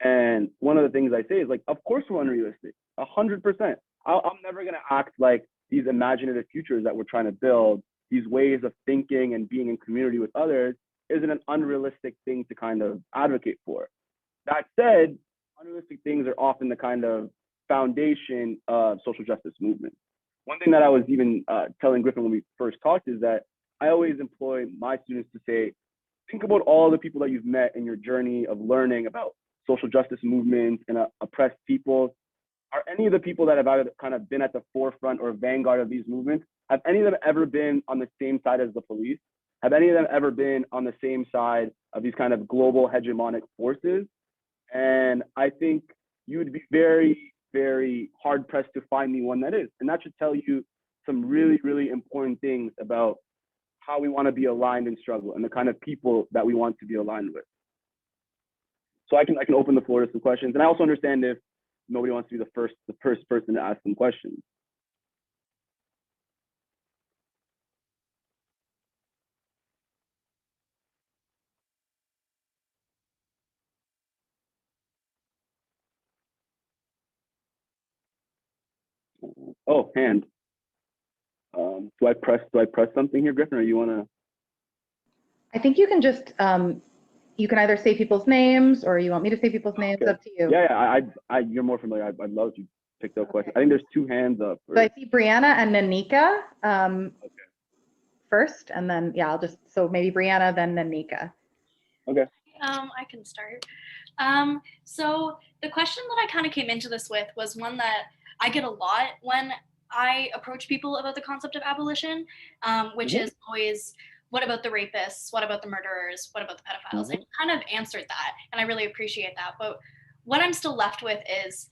And one of the things I say is like, of course we're unrealistic, 100%. I'm never gonna act like these imaginative futures that we're trying to build, these ways of thinking and being in community with others isn't an unrealistic thing to kind of advocate for. That said, unrealistic things are often the kind of foundation of social justice movements. One thing that I was even telling Griffin when we first talked is that I always employ my students to say, think about all the people that you've met in your journey of learning about social justice movements and oppressed peoples. Are any of the people that have either kind of been at the forefront or vanguard of these movements, have any of them ever been on the same side as the police? Have any of them ever been on the same side of these kind of global hegemonic forces? And I think you would be very, very hard pressed to find me one that is. And that should tell you some really, really important things about how we want to be aligned in struggle and the kind of people that we want to be aligned with. So I can open the floor to some questions. And I also understand if nobody wants to be the first person to ask some questions. Oh, hand. Do I press something here, Griffin, or you want to? I think you can just, you can either say people's names or you want me to say people's names, Okay. up to you. Yeah, you're more familiar. I'd love if you picked up questions. I think there's two hands up. So I see Brianna and Nanika first, and then, yeah, so maybe Brianna, then Nanika. Okay. I can start. So the question that I kind of came into this with was one that I get a lot when I approach people about the concept of abolition, which is always, what about the rapists? What about the murderers? What about the pedophiles? And you kind of answered that, and I really appreciate that. But what I'm still left with is,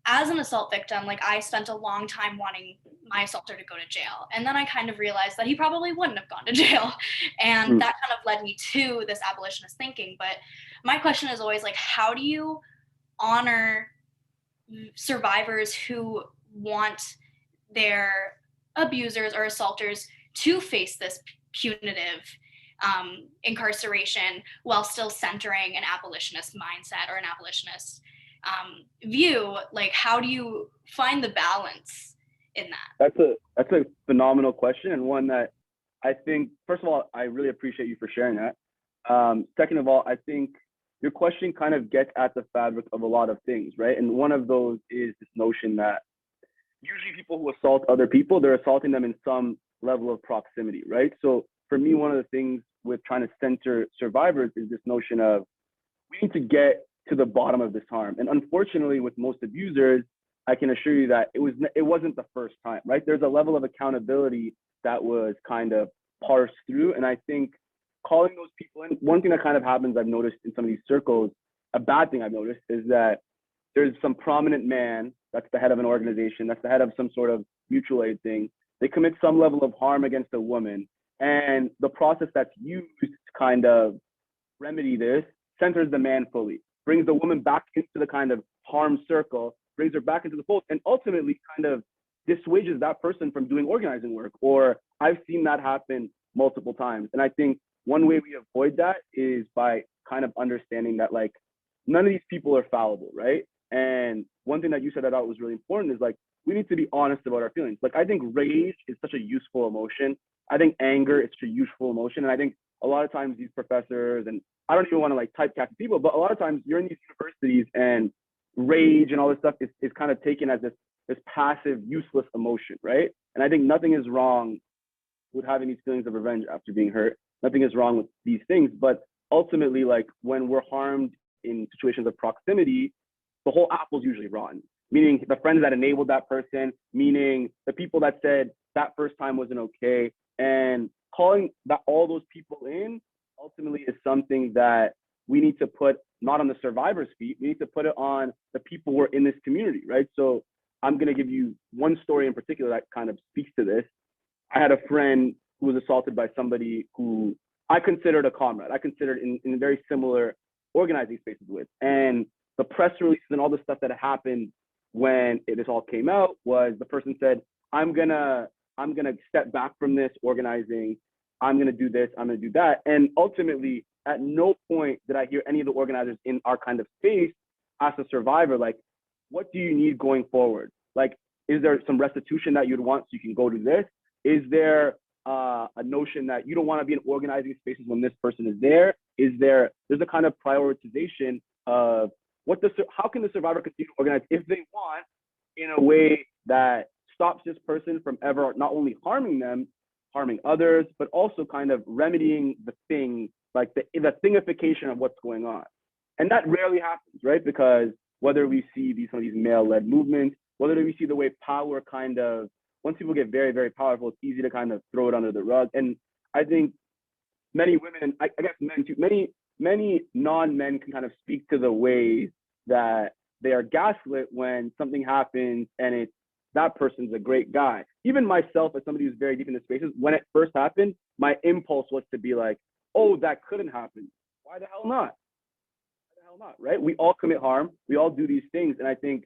as an assault victim, like I spent a long time wanting my assaulter to go to jail. And then I kind of realized that he probably wouldn't have gone to jail. And that kind of led me to this abolitionist thinking. But my question is always like, how do you honor survivors who want their abusers or assaulters to face this punitive incarceration while still centering an abolitionist mindset or an abolitionist view? Like, how do you find the balance in that? That's a phenomenal question, and one that I think, first of all, I really appreciate you for sharing that. Second of all, I think your question kind of gets at the fabric of a lot of things, right? And one of those is this notion that usually people who assault other people, they're assaulting them in some level of proximity, right? So for me, one of the things with trying to center survivors is this notion of we need to get to the bottom of this harm. And unfortunately, with most abusers, I can assure you that it wasn't the first time, right? There's a level of accountability that was kind of parsed through. And I think calling those people in, one thing that kind of happens, I've noticed in some of these circles, a bad thing I've noticed is that there's some prominent man that's the head of an organization, that's the head of some sort of mutual aid thing. They commit some level of harm against a woman. And the process that's used to kind of remedy this centers the man fully, brings the woman back into the kind of harm circle, brings her back into the fold, and ultimately kind of dissuades that person from doing organizing work. Or I've seen that happen multiple times. And I think one way we avoid that is by kind of understanding that like none of these people are fallible, right? And one thing that you said that I thought was really important is like, we need to be honest about our feelings. Like, I think rage is such a useful emotion. I think anger is such a useful emotion. And I think a lot of times these professors, and I don't even want to like typecast people, but a lot of times you're in these universities and rage and all this stuff is kind of taken as this passive, useless emotion, right? And I think nothing is wrong with having these feelings of revenge after being hurt. Nothing is wrong with these things. But ultimately, like when we're harmed in situations of proximity, the whole apple's usually rotten. Meaning the friends that enabled that person, meaning the people that said that first time wasn't okay, and calling that all those people in ultimately is something that we need to put not on the survivor's feet, we need to put it on the people who are in this community, right? So I'm gonna give you one story in particular that kind of speaks to this. I had a friend who was assaulted by somebody who I considered a comrade. I considered in very similar organizing spaces with. And the press releases and all the stuff that happened when this all came out was the person said, I'm gonna step back from this organizing. I'm gonna do this, I'm gonna do that. And ultimately, at no point did I hear any of the organizers in our kind of space ask a survivor, like, what do you need going forward? Like, is there some restitution that you'd want so you can go to this? Is there a notion that you don't want to be in organizing spaces when this person is there? There's a kind of prioritization of how can the survivor continue to organize if they want in a way that stops this person from ever not only harming them, harming others, but also kind of remedying the thing, like the thingification of what's going on. And that rarely happens, right? Because whether we see some of these male-led movements, whether we see the way power kind of, once people get very, very powerful, it's easy to kind of throw it under the rug. And I think many women, I guess men too, many non-men can kind of speak to the ways that they are gaslit when something happens and it's that person's a great guy. Even myself, as somebody who's very deep in the spaces, when it first happened, my impulse was to be like, oh, that couldn't happen. Why the hell not? Why the hell not, right? We all commit harm. We all do these things. And I think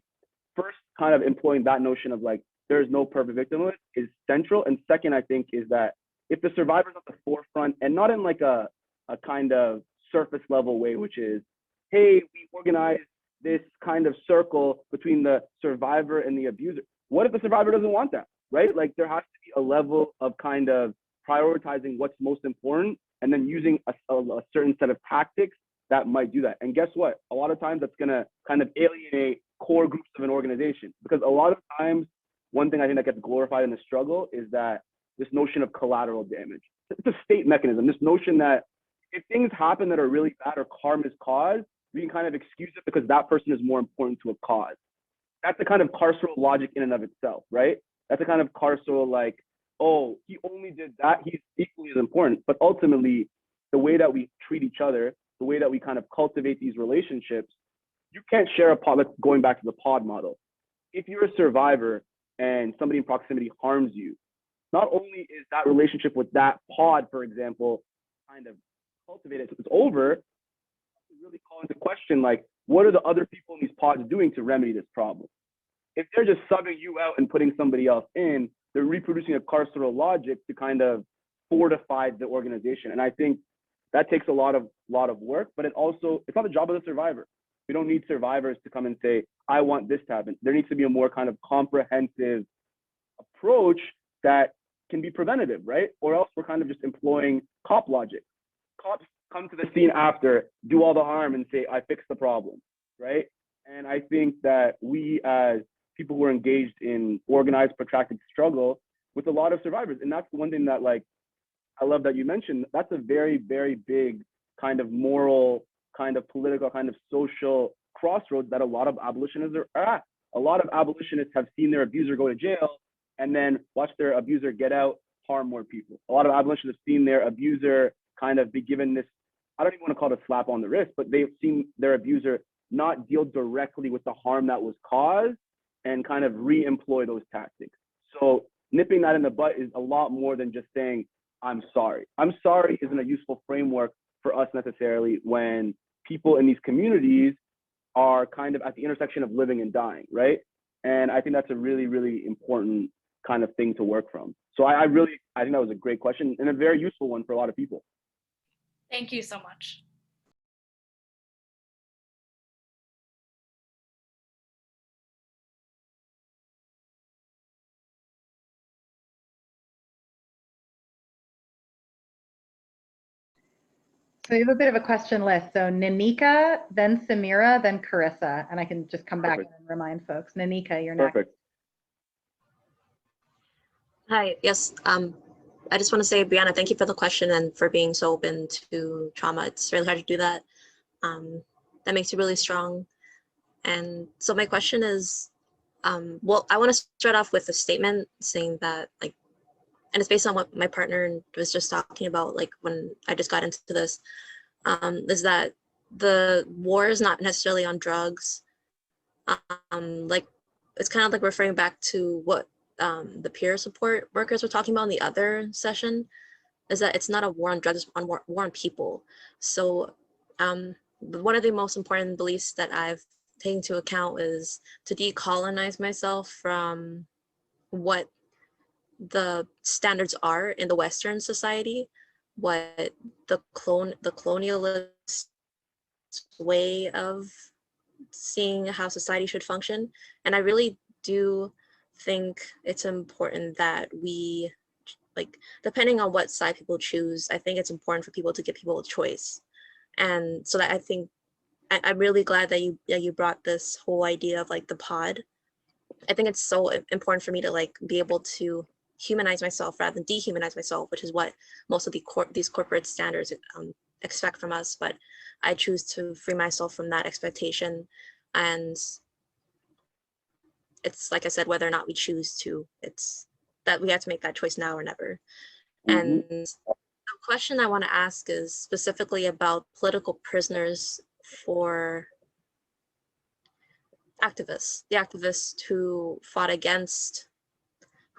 first kind of employing that notion of like, there's no perfect victim is central. And second, I think, is that if the survivor's at the forefront and not in like a kind of surface level way, which is, hey, we organize this kind of circle between the survivor and the abuser. What if the survivor doesn't want that, right? Like there has to be a level of kind of prioritizing what's most important and then using a certain set of tactics that might do that. And guess what? A lot of times that's gonna kind of alienate core groups of an organization, because a lot of times, one thing I think that gets glorified in the struggle is that this notion of collateral damage. It's a state mechanism, this notion that if things happen that are really bad or harm is caused, we can kind of excuse it because that person is more important to a cause. That's the kind of carceral logic in and of itself, right? That's a kind of carceral like, oh, he only did that, he's equally as important. But ultimately, the way that we treat each other, the way that we kind of cultivate these relationships, you can't share a pod, that's going back to the pod model. if you're a survivor and somebody in proximity harms you, not only is that relationship with that pod, for example, kind of cultivated, it's over, you really call into question, like, what are the other people in these pods doing to remedy this problem? If they're just subbing you out and putting somebody else in, they're reproducing a carceral logic to kind of fortify the organization. And I think that takes a lot of work, but it's not the job of the survivor. We don't need survivors to come and say, I want this to happen. There needs to be a more kind of comprehensive approach that can be preventative, right? Or else we're kind of just employing cop logic. Cops come to the scene after, do all the harm and say, I fixed the problem, right? And I think that we as people who are engaged in organized, protracted struggle with a lot of survivors, and that's the one thing that, like, I love that you mentioned, that's a very, very big kind of moral, kind of political, kind of social crossroads that a lot of abolitionists are at. A lot of abolitionists have seen their abuser go to jail and then watch their abuser get out, harm more people. A lot of abolitionists have seen their abuser kind of be given this, I don't even want to call it a slap on the wrist, but they've seen their abuser not deal directly with the harm that was caused and kind of re-employ those tactics. So nipping that in the butt is a lot more than just saying, I'm sorry. I'm sorry isn't a useful framework for us necessarily when people in these communities are kind of at the intersection of living and dying, right? And I think that's a really, really important kind of thing to work from. So I think that was a great question and a very useful one for a lot of people. Thank you so much. So we have a bit of a question list. So Nanika, then Samira, then Carissa, and I can just come back and remind folks. Nanika, you're next. Perfect. Hi, yes. I just want to say, Brianna, thank you for the question and for being so open to trauma. It's really hard to do that. That makes you really strong. And so my question is, well, I want to start off with a statement saying that, like, and it's based on what my partner was just talking about, like when I just got into this, is that the war is not necessarily on drugs. Like, it's kind of like referring back to what the peer support workers were talking about in the other session, is that it's not a war on drugs, it's a war on people. So one of the most important beliefs that I've taken into account is to decolonize myself from what the standards are in the Western society, what the colonialist way of seeing how society should function. And I really do think it's important that we, like, depending on what side people choose, I think it's important for people to give people a choice. And so that I think, I'm really glad that you brought this whole idea of like the pod. I think it's so important for me to like be able to humanize myself rather than dehumanize myself, which is what most of these corporate standards expect from us. But I choose to free myself from that expectation. And it's like I said, whether or not we choose to, it's that we have to make that choice now or never. Mm-hmm. And the question I want to ask is specifically about political prisoners for activists, the activists who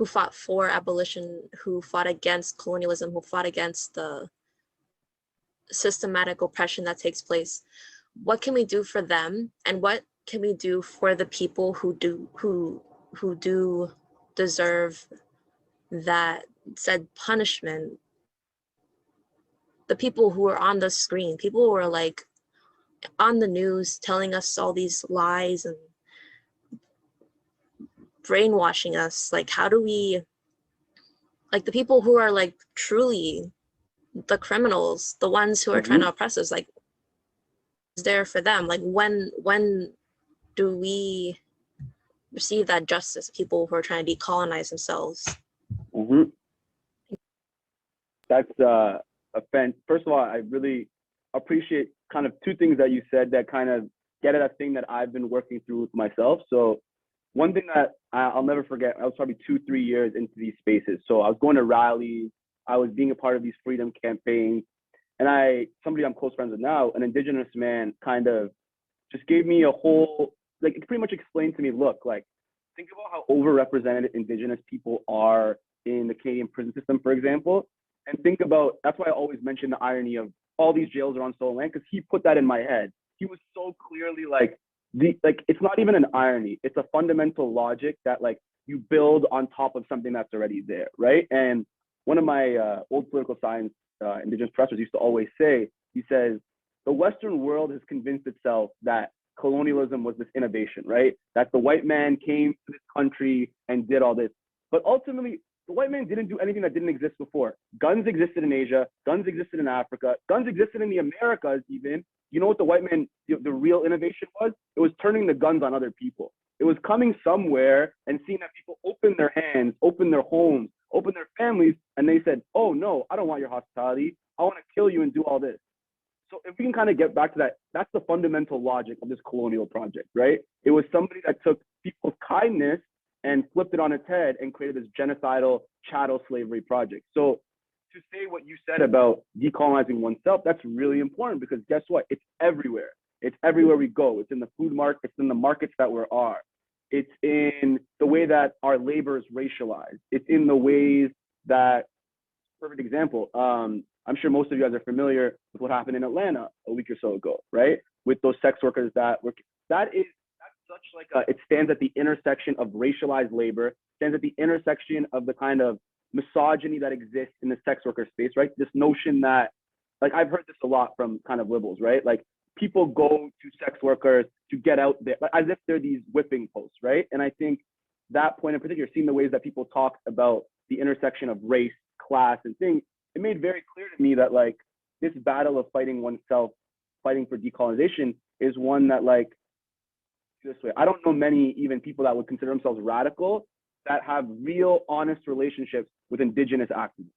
fought for abolition, who fought against colonialism, who fought against the systematic oppression that takes place. What can we do for them, and what can we do for the people who do deserve that said punishment? The people who are on the screen, people who are like on the news telling us all these lies and brainwashing us. Like, how do we, like, the people who are like truly the criminals, the ones who are trying to oppress us, like, is there for them? Like, when do we receive that justice? People who are trying to decolonize themselves. That's first of all, I really appreciate kind of two things that you said that kind of get at a thing that I've been working through with myself. So one thing that I'll never forget, I was probably 2-3 years into these spaces. So I was going to rallies, I was being a part of these freedom campaigns, and somebody I'm close friends with now, an Indigenous man, kind of just gave me a whole, like, it pretty much explained to me, look, like, think about how overrepresented Indigenous people are in the Canadian prison system, for example. And think about, that's why I always mention the irony of all these jails are on stolen land, because he put that in my head. He was so clearly like, it's not even an irony. It's a fundamental logic that like you build on top of something that's already there, right? And one of my old political science Indigenous professors used to always say, he says, the Western world has convinced itself that colonialism was this innovation, right? That the white man came to this country and did all this. But ultimately, the white man didn't do anything that didn't exist before. Guns existed in Asia, guns existed in Africa, guns existed in the Americas even. You know what the white man, the real innovation was? It was turning the guns on other people. It was coming somewhere and seeing that people open their hands, open their homes, open their families, and they said, oh no, I don't want your hospitality. I want to kill you and do all this. So if we can kind of get back to that, that's the fundamental logic of this colonial project, right? It was somebody that took people's kindness and flipped it on its head and created this genocidal chattel slavery project. So to say what you said about decolonizing oneself, that's really important, because guess what? It's everywhere. It's everywhere we go. It's in the food market. It's in the markets that we are. It's in the way that our labor is racialized. It's in the ways that, perfect example, I'm sure most of you guys are familiar with what happened in Atlanta a week or so ago, right? With those sex workers that's such like it stands at the intersection of racialized labor, stands at the intersection of the kind of misogyny that exists in the sex worker space, right? This notion that, like, I've heard this a lot from kind of liberals, right? Like, people go to sex workers to get out there, as if they're these whipping posts, right? And I think that point in particular, seeing the ways that people talk about the intersection of race, class, and things, it made very clear to me that like this battle of fighting oneself, fighting for decolonization, is one that, like, this way, I don't know many even people that would consider themselves radical that have real honest relationships with Indigenous activists.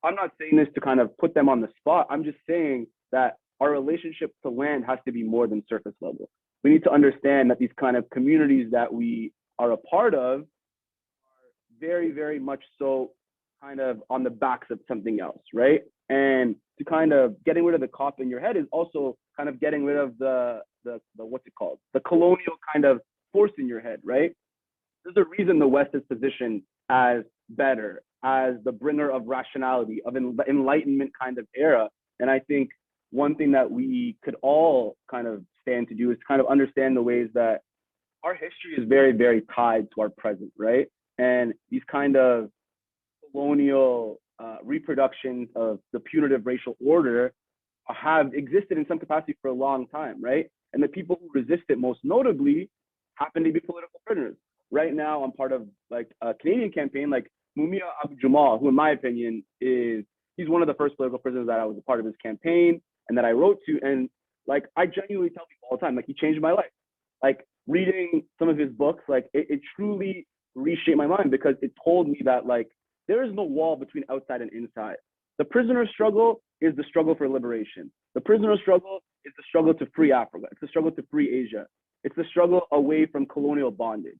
I'm not saying this to kind of put them on the spot. I'm just saying that our relationship to land has to be more than surface level. We need to understand that these kind of communities that we are a part of are very, very much so kind of on the backs of something else, right? And to kind of getting rid of the cop in your head is also kind of getting rid of the what's it called? The colonial kind of force in your head, right? There's a reason the West is positioned as better, as the bringer of rationality, of enlightenment kind of era. And I think one thing that we could all kind of stand to do is kind of understand the ways that our history is very, very tied to our present, right? And these kind of colonial reproductions of the punitive racial order have existed in some capacity for a long time, right? And the people who resist it most notably happen to be political prisoners. Right now, I'm part of like a Canadian campaign, like Mumia Abu Jamal, who in my opinion he's one of the first political prisoners that I was a part of his campaign and that I wrote to. And like, I genuinely tell people all the time, like, he changed my life. Like, reading some of his books, like it truly reshaped my mind, because it told me that like, there is no wall between outside and inside. The prisoner struggle is the struggle for liberation. The prisoner struggle is the struggle to free Africa. It's the struggle to free Asia. It's the struggle away from colonial bondage.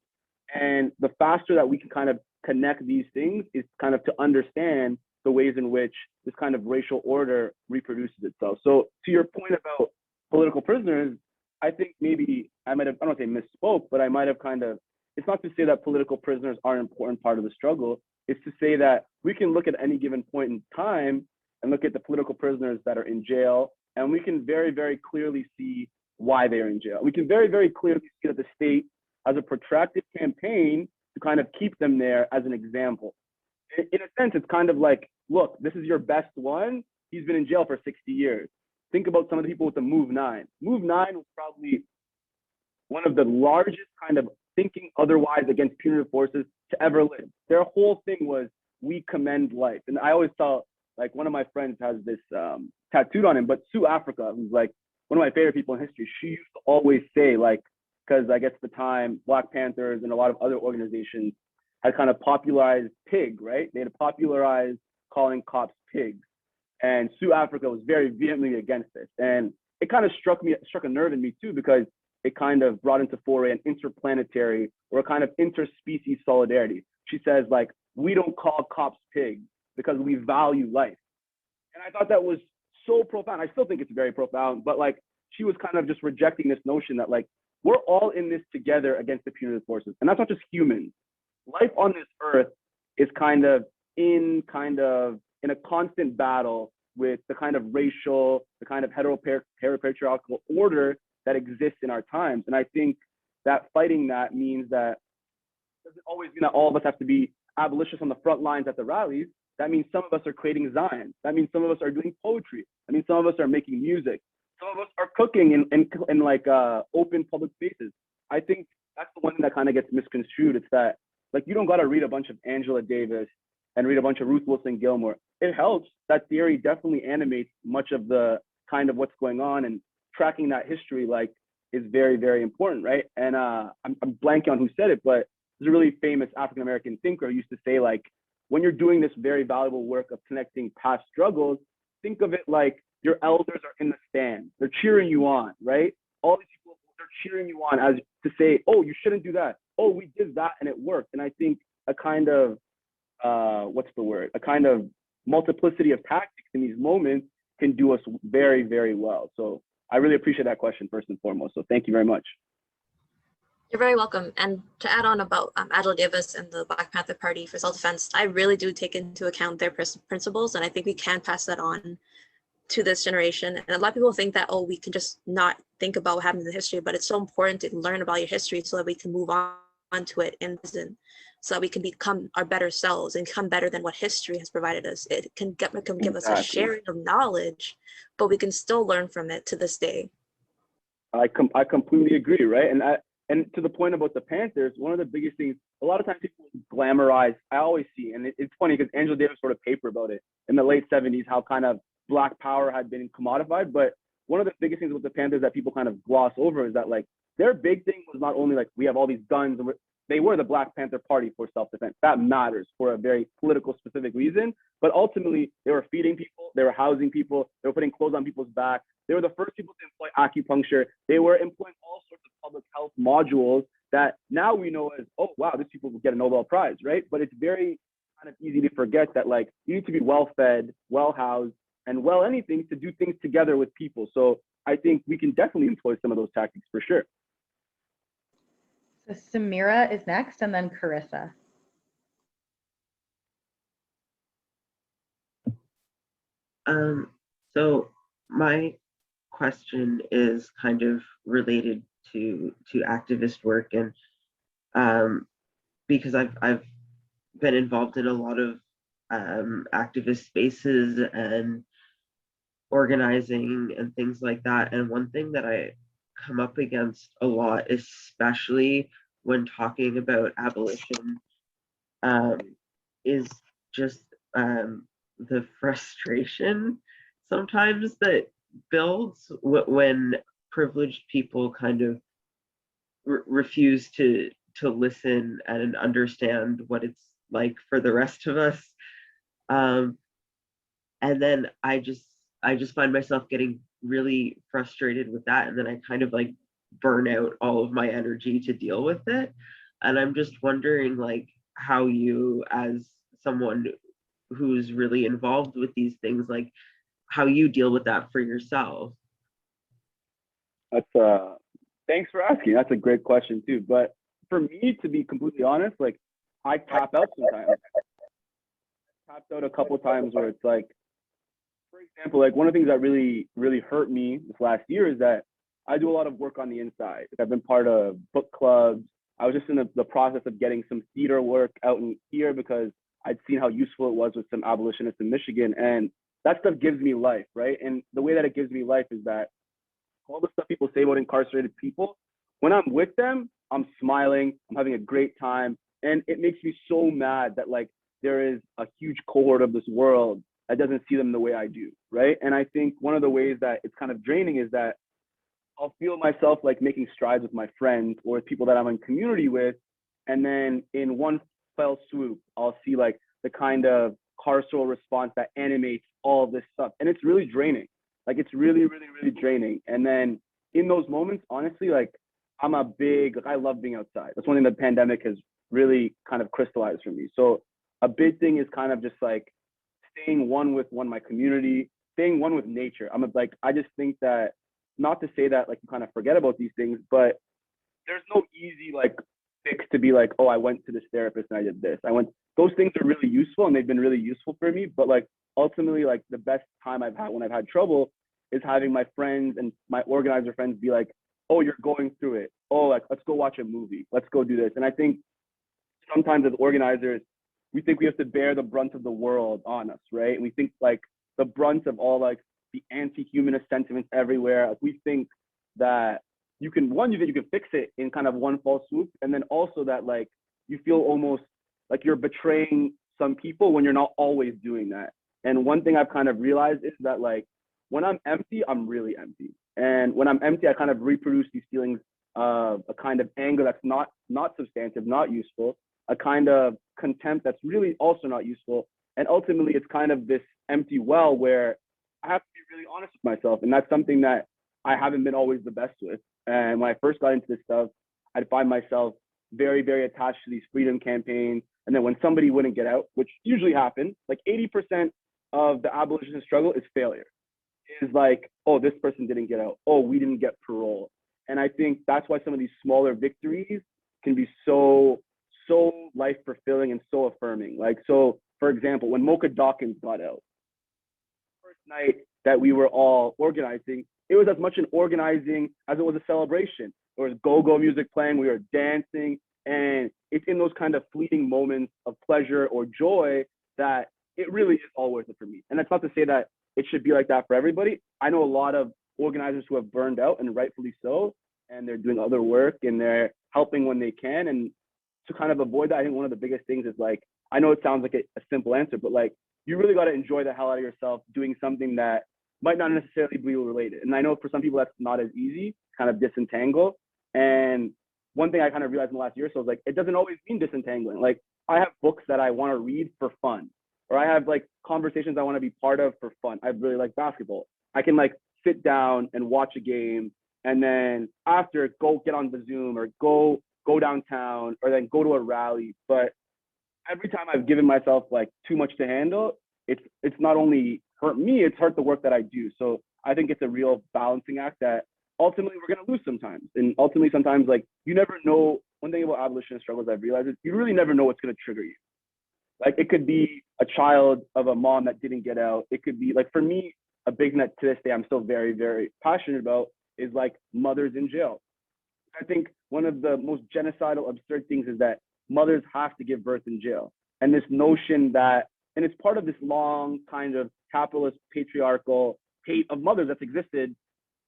And the faster that we can kind of connect these things is kind of to understand the ways in which this kind of racial order reproduces itself. So to your point about political prisoners, I think maybe I don't want to say misspoke, but I might have kind of, it's not to say that political prisoners are an important part of the struggle. It's to say that we can look at any given point in time and look at the political prisoners that are in jail, and we can very, very clearly see why they're in jail. We can very, very clearly see that the state has a protracted campaign to kind of keep them there as an example. In a sense, it's kind of like, look, this is your best one. He's been in jail for 60 years. Think about some of the people with the Move 9. Move 9 was probably one of the largest kind of thinking otherwise against punitive forces to ever live. Their whole thing was, we commend life. And I always tell, like, one of my friends has this tattooed on him, but Sue Africa, who's like one of my favorite people in history, she used to always say, like, because I guess at the time, Black Panthers and a lot of other organizations had kind of popularized pig, right? They had popularized calling cops pigs. And Sue Africa was very vehemently against this. And it kind of struck a nerve in me too, because it kind of brought into foray an interplanetary or a kind of interspecies solidarity. She says, like, we don't call cops pigs because we value life. And I thought that was so profound. I still think it's very profound, but like, she was kind of just rejecting this notion that like, we're all in this together against the punitive forces. And that's not just humans. Life on this earth is kind of in a constant battle with the kind of racial, the kind of heteropatriarchal order that exists in our times. And I think that fighting that means that it doesn't always mean that all of us have to be abolitionists on the front lines at the rallies. That means some of us are creating Zion. That means some of us are doing poetry. That means some of us are making music. Some of us are cooking in like open public spaces. I think that's the one thing that kind of gets misconstrued. It's that like you don't got to read a bunch of Angela Davis and read a bunch of Ruth Wilson Gilmore. It helps. That theory definitely animates much of the kind of what's going on, and tracking that history like is very, very important, right? And I'm blanking on who said it, but there's a really famous African American thinker who used to say like, when you're doing this very valuable work of connecting past struggles, think of it like your elders are in the stand. They're cheering you on, right? All these people, they're cheering you on as to say, oh, you shouldn't do that. Oh, we did that and it worked. And I think a kind of, a kind of multiplicity of tactics in these moments can do us very, very well. So I really appreciate that question first and foremost. So thank you very much. You're very welcome. And to add on about Angela Davis and the Black Panther Party for self-defense, I really do take into account their principles, and I think we can pass that on to this generation. And a lot of people think that, oh, we can just not think about what happened in the history, but it's so important to learn about your history so that we can move on to it in present, so that we can become our better selves and become better than what history has provided us. It can give us a sharing of knowledge, but we can still learn from it to this day. I completely agree, right? And to the point about the Panthers, one of the biggest things, a lot of times people glamorize, I always see, and it's funny because Angela Davis wrote a paper about it in the late 70s, how kind of Black power had been commodified. But one of the biggest things with the Panthers that people kind of gloss over is that like their big thing was not only like we have all these guns, and they were the Black Panther Party for self-defense. That matters for a very political specific reason. But ultimately, they were feeding people, they were housing people, they were putting clothes on people's backs. They were the first people to employ acupuncture. They were employing all sorts of public health modules that now we know as, oh, wow, these people will get a Nobel Prize, right? But it's very kind of easy to forget that like you need to be well fed, well housed, and well anything to do things together with people. So I think we can definitely employ some of those tactics for sure. So Samira is next, and then Carissa. So my question is kind of related to activist work, and because I've been involved in a lot of activist spaces and organizing and things like that. And one thing that I come up against a lot, especially when talking about abolition, is just the frustration sometimes that builds when privileged people kind of refuse to listen and understand what it's like for the rest of us. And then I just find myself getting really frustrated with that, and then I kind of like burn out all of my energy to deal with it. And I'm just wondering like how you, as someone who's really involved with these things, like how you deal with that for yourself. That's thanks for asking. That's a great question too. But for me, to be completely honest, like I tap out sometimes. I tapped out a couple of times where it's like, for example, like one of the things that really, really hurt me this last year is that I do a lot of work on the inside. I've been part of book clubs. I was just in the process of getting some theater work out in here because I'd seen how useful it was with some abolitionists in Michigan. And that stuff gives me life, right? And the way that it gives me life is that all the stuff people say about incarcerated people, when I'm with them, I'm smiling, I'm having a great time. And it makes me so mad that like there is a huge cohort of this world that doesn't see them the way I do, right? And I think one of the ways that it's kind of draining is that I'll feel myself like making strides with my friends or with people that I'm in community with. And then in one fell swoop, I'll see like the kind of carceral response that animates all of this stuff. And it's really draining. Like it's really, really, really draining. And then in those moments, honestly, like I love being outside. That's one thing the pandemic has really kind of crystallized for me. So a big thing is kind of just like staying one with my community, staying one with nature. I just think that, not to say that like you kind of forget about these things, but there's no easy like fix to be like, oh, I went to this therapist and I did this. Those things are really useful and they've been really useful for me. But like ultimately, like the best time I've had when I've had trouble is having my friends and my organizer friends be like, oh, you're going through it. Oh, like let's go watch a movie. Let's go do this. And I think sometimes as organizers, we think we have to bear the brunt of the world on us, right? And we think like the brunt of all like the anti-humanist sentiments everywhere. Like, we think that you can fix it in kind of one fell swoop, and then also that like you feel almost like you're betraying some people when you're not always doing that. And one thing I've kind of realized is that like when I'm empty, I'm really empty. And when I'm empty, I kind of reproduce these feelings of a kind of anger that's not substantive, not useful, a kind of contempt that's really also not useful. And ultimately, it's kind of this empty well where I have to be really honest with myself. And that's something that I haven't been always the best with. And when I first got into this stuff, I'd find myself very, very attached to these freedom campaigns. And then when somebody wouldn't get out, which usually happens, like 80% of the abolitionist struggle is failure. Is like, oh, this person didn't get out. Oh, we didn't get parole. And I think that's why some of these smaller victories can be so life fulfilling and so affirming. Like, so for example, when Mocha Dawkins got out, first night that we were all organizing, it was as much an organizing as it was a celebration. There was go-go music playing, we were dancing, and it's in those kind of fleeting moments of pleasure or joy that it really is all worth it for me. And that's not to say that it should be like that for everybody. I know a lot of organizers who have burned out, and rightfully so, and they're doing other work and they're helping when they can. And to kind of avoid that, I think one of the biggest things is like, I know it sounds like a simple answer, but like, you really got to enjoy the hell out of yourself doing something that might not necessarily be related. And I know for some people that's not as easy, kind of disentangle. And one thing I kind of realized in the last year or so is like, it doesn't always mean disentangling. Like, I have books that I want to read for fun, or I have like conversations I want to be part of for fun. I really like basketball. I can like sit down and watch a game, and then after go get on the Zoom or go downtown, or then go to a rally. But every time I've given myself like too much to handle, it's not only hurt me, it's hurt the work that I do. So I think it's a real balancing act that ultimately we're going to lose sometimes. And ultimately sometimes like you never know. One thing about abolitionist struggles I've realized is you really never know what's going to trigger you. Like, it could be a child of a mom that didn't get out. It could be like, for me, a big net to this day I'm still very, very passionate about is like mothers in jail. I think one of the most genocidal, absurd things is that mothers have to give birth in jail. And this notion that, and it's part of this long kind of capitalist patriarchal hate of mothers that's existed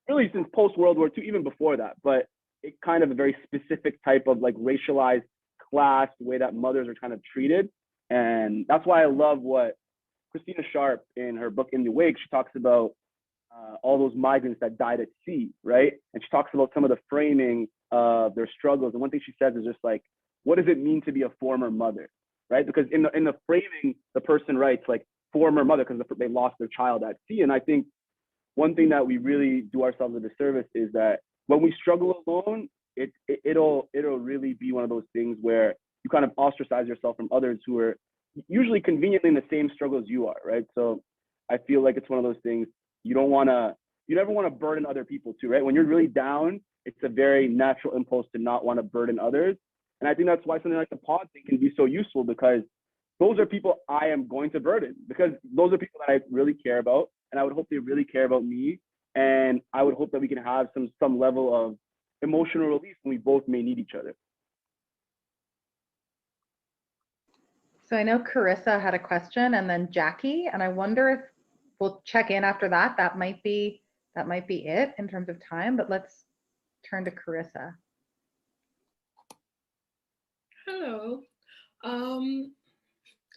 really since post-World War II, even before that. But it kind of a very specific type of like racialized class, the way that mothers are kind of treated. And that's why I love what Christina Sharp in her book In the Wake, she talks about all those migrants that died at sea, right? And she talks about some of the framing of their struggles. And one thing she says is just like, what does it mean to be a former mother, right? Because in the framing, the person writes like former mother because they lost their child at sea. And I think one thing that we really do ourselves a disservice is that when we struggle alone, it'll really be one of those things where you kind of ostracize yourself from others who are usually conveniently in the same struggle as you are, right? So I feel like it's one of those things you never want to burden other people too, right? When you're really down, it's a very natural impulse to not want to burden others. And I think that's why something like the pod thing can be so useful, because those are people I am going to burden, because those are people that I really care about. And I would hope they really care about me. And I would hope that we can have some level of emotional release when we both may need each other. So I know Carissa had a question, and then Jackie, and I wonder if we'll check in after that. That might be it in terms of time, but let's turn to Carissa. Hello.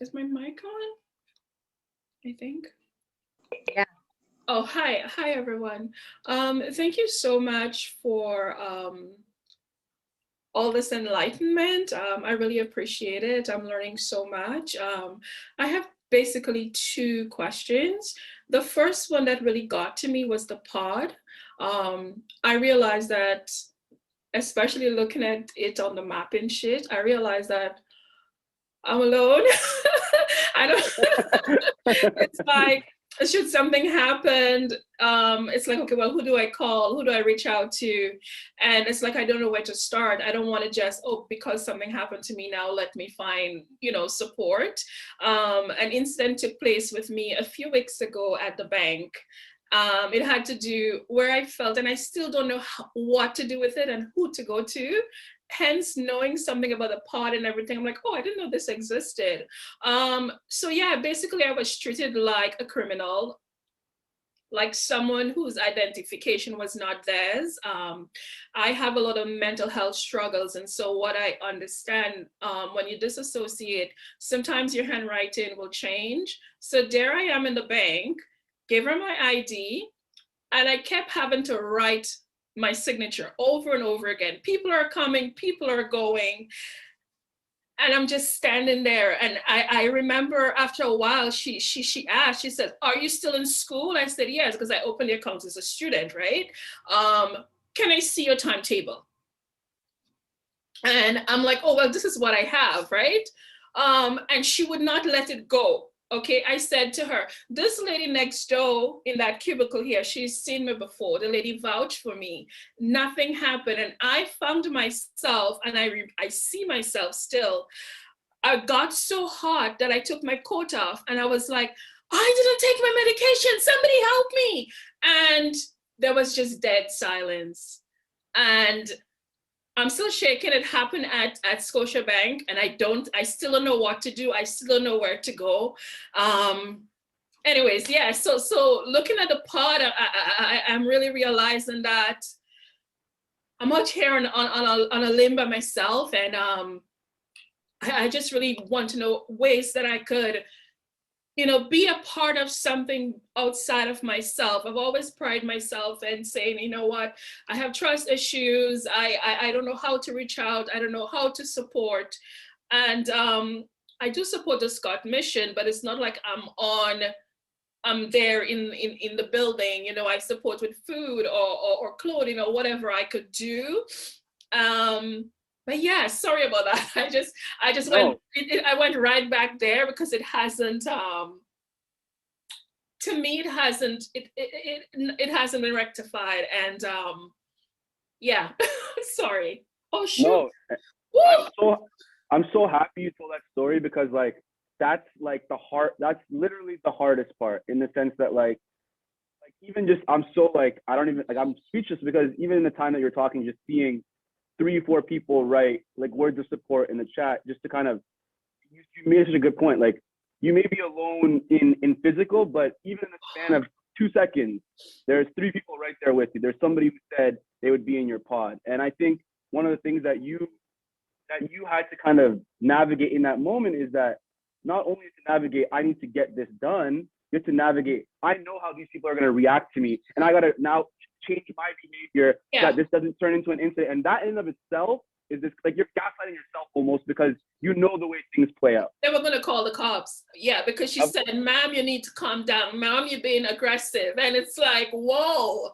Is my mic on? I think. Yeah. Oh, hi everyone. Thank you so much for all this enlightenment. I really appreciate it. I'm learning so much. I have basically two questions. The first one that really got to me was the pod. I realized that, especially looking at it on the map and shit, I realized that I'm alone. I don't, it's like, should something happen, it's like, okay, well, who do I call? Who do I reach out to? And it's like, I don't know where to start. I don't want to just, oh, because something happened to me now, let me find, support. An incident took place with me a few weeks ago at the bank. It had to do where I felt, and I still don't know what to do with it and who to go to. Hence, knowing something about the pod and everything, I'm like, oh, I didn't know this existed. So yeah, basically I was treated like a criminal, like someone whose identification was not theirs. I have a lot of mental health struggles. And so what I understand, when you disassociate, sometimes your handwriting will change. So there I am in the bank, gave her my ID, and I kept having to write my signature over and over again. People are coming, people are going, and I'm just standing there. And I remember after a while, she asked, she said, "Are you still in school?" I said, "Yes," because I opened the account as a student, right? "Can I see your timetable?" And I'm like, "Oh, well, this is what I have," right? And she would not let it go. Okay, I said to her, "This lady next door in that cubicle here, she's seen me before. The lady vouched for me. Nothing happened." And I found myself, and I see myself still. I got so hot that I took my coat off, and I was like, "I didn't take my medication. Somebody help me." And there was just dead silence. And I'm still shaking. It happened at Scotiabank, and I still don't know what to do. I still don't know where to go. Anyways, yeah, so looking at the pod, I'm really realizing that I'm out here on a limb by myself, and I just really want to know ways that I could, be a part of something outside of myself. I've always prided myself in saying, you know what, I have trust issues. I don't know how to reach out. I don't know how to support. And I do support the Scott mission, but it's not like I'm there in the building. I support with food or clothing or whatever I could do. But yeah, sorry about that. I just No. I went right back there because it hasn't, to me, it hasn't been rectified. And yeah, sorry. Oh shoot. No, I'm so happy you told that story, because that's that's literally the hardest part, in the sense that even just, I'm so I don't even, I'm speechless, because even in the time that you're talking, just seeing 3-4 people write words of support in the chat, just to kind of, you made such a good point. You may be alone in physical, but even in the span of 2 seconds, there's 3 people right there with you. There's somebody who said they would be in your pod. And I think one of the things that you had to kind of navigate in that moment is that not only to navigate, I need to get this done, you have to navigate, I know how these people are going to react to me, and I got to now change my behavior, that this doesn't turn into an incident. And that in and of itself is this, you're gaslighting yourself almost, because you know the way things play out. They were going to call the cops. Yeah, because she said, "Ma'am, you need to calm down. Ma'am, you're being aggressive." And it's like, whoa.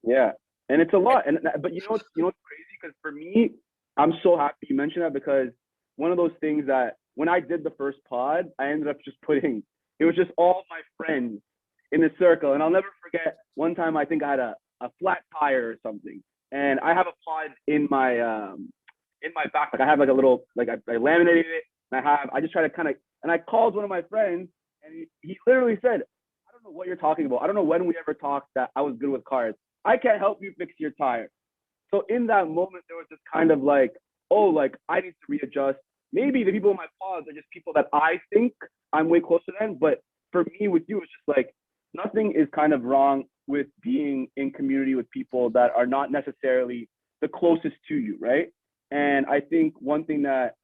Yeah, and it's a lot. But you know what's crazy? Because for me, I'm so happy you mentioned that, because one of those things that when I did the first pod, I ended up just putting, it was just all my friends in a circle. And I'll never forget one time, I think I had a flat tire or something, and I have a pod in my back. I have a little, I laminated it, and I just try to kind of, and I called one of my friends, and he literally said, "I don't know what you're talking about. I don't know when we ever talked that I was good with cars. I can't help you fix your tire." So in that moment, there was this kind of I need to readjust. Maybe the people in my pods are just people that I think I'm way closer than, but for me, with you, it's just nothing is kind of wrong with being in community with people that are not necessarily the closest to you, right? And I think one thing that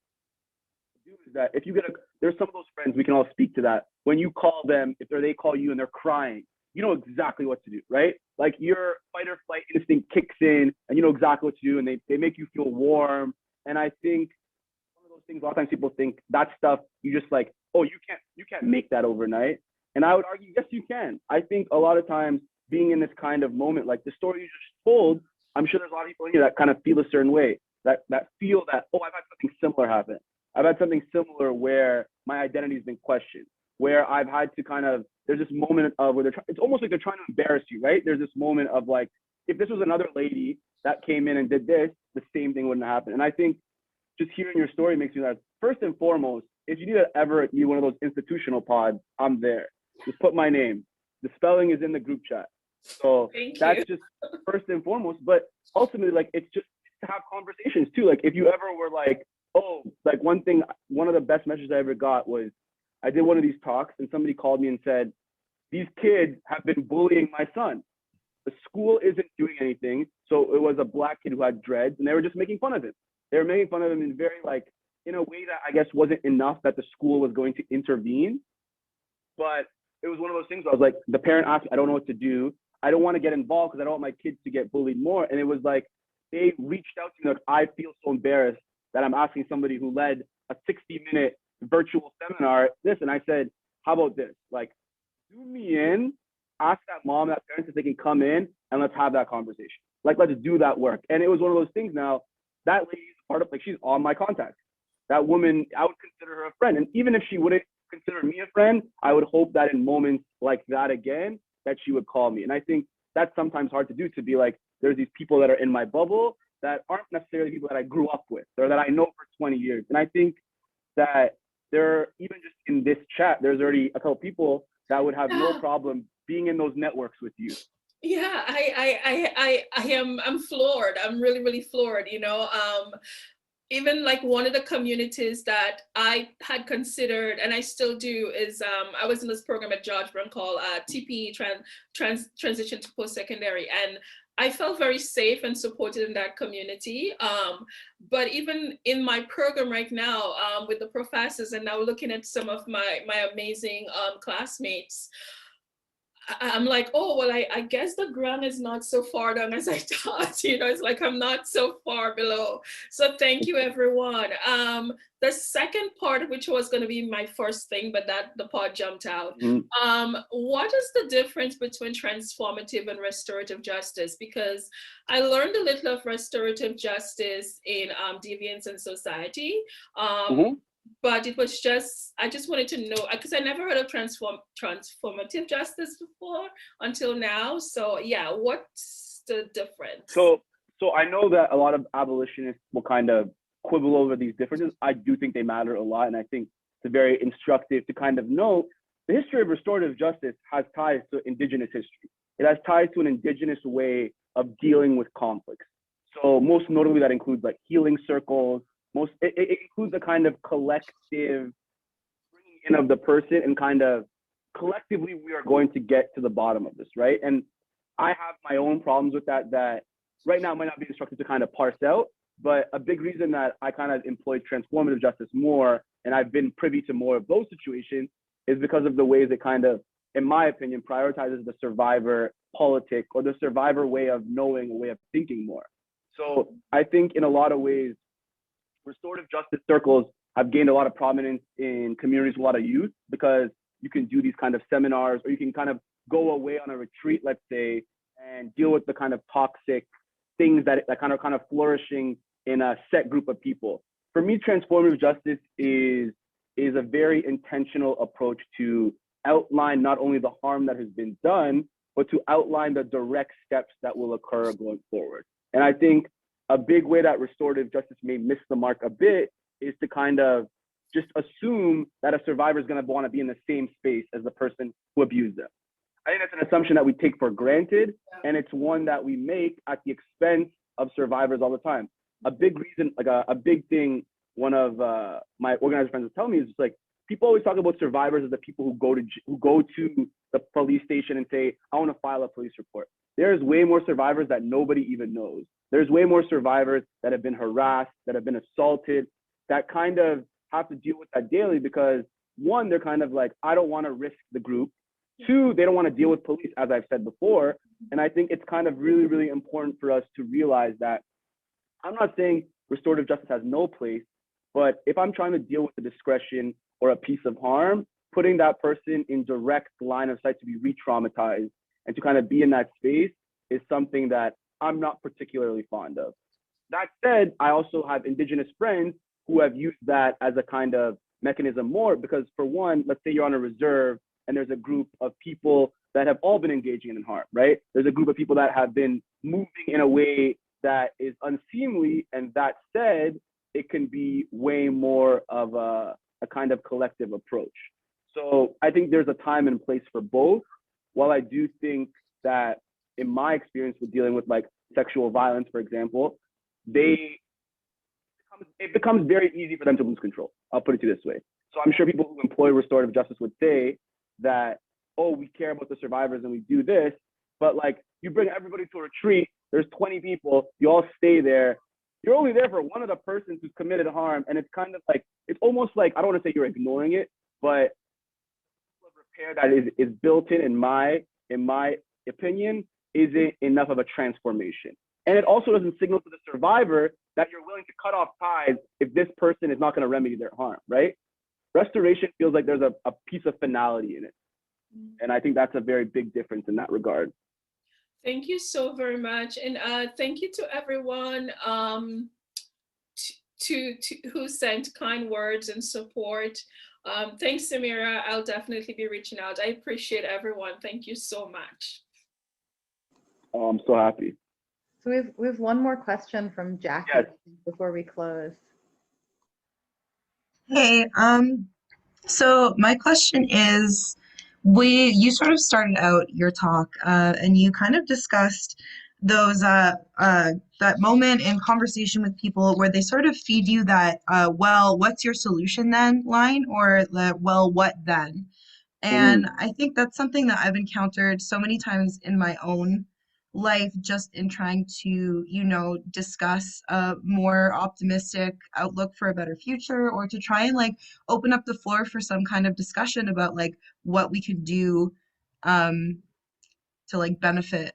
is that if you there's some of those friends, we can all speak to that. When you call them, if they call you and they're crying, you know exactly what to do, right? Your fight or flight instinct kicks in, and you know exactly what to do, and they make you feel warm. And I think one of those things, a lot of times people think that stuff, you just oh, you can't make that overnight. And I would argue, yes, you can. I think a lot of times being in this kind of moment, like the story you just told, I'm sure there's a lot of people in here that kind of feel a certain way, that feel that, oh, I've had something similar happen. I've had something similar where my identity has been questioned. where I've had to kind of, there's this moment of where it's almost like they're trying to embarrass you, right? There's this moment of like, if this was another lady that came in and did this, the same thing wouldn't happen. And I think just hearing your story makes me realize, first and foremost, if you need to ever need one of those institutional pods, I'm there. Just put my name. The spelling is in the group chat. So that's just first and foremost. But ultimately, like, it's just to have conversations too. Like, if you ever were like, oh, like one of the best messages I ever got was, I did one of these talks and somebody called me and said, these kids have been bullying my son. The school isn't doing anything. So it was a black kid who had dreads and they were just making fun of him. They were making fun of him in very like, in a way that I guess wasn't enough that the school was going to intervene. But it was one of those things where I was like, the parent asked me, I don't know what to do. I don't want to get involved because I don't want my kids to get bullied more. And it was like, they reached out to me like, I feel so embarrassed that I'm asking somebody who led a 60-minute virtual seminar this. And I said, how about this? Like, zoom me in, ask that mom, that parents if they can come in and let's have that conversation. Like, let's do that work. And it was one of those things now, that lady's part of, like, she's on my contacts. That woman, I would consider her a friend. And even if she wouldn't consider me a friend, I would hope that in moments like that again, that she would call me. And I think that's sometimes hard to do, to be like, there's these people that are in my bubble that aren't necessarily people that I grew up with or that I know for 20 years. And I think that there, even just in this chat, there's already a couple people that would have no problem being in those networks with you. Yeah, I'm floored. I'm really, really floored, you know. Even like one of the communities that I had considered, and I still do, is I was in this program at George Brown called TPE, Transition to Post-Secondary, and I felt very safe and supported in that community. But even in my program right now with the professors, and now looking at some of my amazing classmates, I'm like, oh, well, I guess the ground is not so far down as I thought. You know, it's like I'm not so far below. So thank you, everyone. The second part, which was going to be my first thing, but that the pod jumped out. What is the difference between transformative and restorative justice? Because I learned a little of restorative justice in Deviance and Society. But it was just, I just wanted to know, because I never heard of transformative justice before until now. So yeah, what's the difference? So I know that a lot of abolitionists will kind of quibble over these differences. I do think they matter a lot. And I think it's very instructive to kind of know the history of restorative justice has ties to Indigenous history. It has ties to an Indigenous way of dealing with conflicts. So most notably that includes like healing circles. It includes a kind of collective bringing in of the person and kind of collectively we are going to get to the bottom of this, right? And I have my own problems with that right now might not be instructive to kind of parse out, but a big reason that I kind of employ transformative justice more, and I've been privy to more of those situations, is because of the ways it kind of, in my opinion, prioritizes the survivor politic or the survivor way of knowing, a way of thinking more. So I think in a lot of ways, restorative justice circles have gained a lot of prominence in communities with a lot of youth because you can do these kind of seminars or you can kind of go away on a retreat, let's say, and deal with the kind of toxic things that kind of flourishing in a set group of people. For me, transformative justice is a very intentional approach to outline not only the harm that has been done, but to outline the direct steps that will occur going forward. And I think a big way that restorative justice may miss the mark a bit is to kind of just assume that a survivor is going to want to be in the same space as the person who abused them. I think that's an assumption that we take for granted, and it's one that we make at the expense of survivors all the time. A big reason, like a big thing, one of my organizer friends was telling me is just like, people always talk about survivors as the people who go to the police station and say, I want to file a police report. There's way more survivors that nobody even knows. There's way more survivors that have been harassed, that have been assaulted, that kind of have to deal with that daily because one, they're kind of like, I don't want to risk the group. Two, they don't want to deal with police, as I've said before. And I think it's kind of really, really important for us to realize that I'm not saying restorative justice has no place, but if I'm trying to deal with the discretion or a piece of harm, putting that person in direct line of sight to be re-traumatized and to kind of be in that space is something that I'm not particularly fond of. That said, I also have Indigenous friends who have used that as a kind of mechanism more because, for one, let's say you're on a reserve and there's a group of people that have all been engaging in harm, right? There's a group of people that have been moving in a way that is unseemly, and that said, it can be way more of a kind of collective approach. So I think there's a time and place for both. While I do think that in my experience with dealing with like sexual violence, for example, it becomes very easy for them to lose control. I'll put it to you this way. So I'm sure people who employ restorative justice would say that, oh, we care about the survivors and we do this, but like you bring everybody to a retreat, there's 20 people, you all stay there. You're only there for one of the persons who's committed harm. And it's kind of like, it's almost like, I don't want to say you're ignoring it, but repair that is built in my opinion, isn't enough of a transformation. And it also doesn't signal to the survivor that you're willing to cut off ties if this person is not going to remedy their harm, right? Restoration feels like there's a piece of finality in it. And I think that's a very big difference in that regard. Thank you so very much. And thank you to everyone who sent kind words and support. Thanks, Samira. I'll definitely be reaching out. I appreciate everyone. Thank you so much. Oh, I'm so happy. So we have one more question from Jackie Yes. before we close. Hey, so my question is, you sort of started out your talk, and you kind of discussed those that moment in conversation with people where they sort of feed you that well, what's your solution then line, or the well, what then? And I think that's something that I've encountered so many times in my own life, just in trying to, discuss a more optimistic outlook for a better future, or to try and like open up the floor for some kind of discussion about like what we can do to like benefit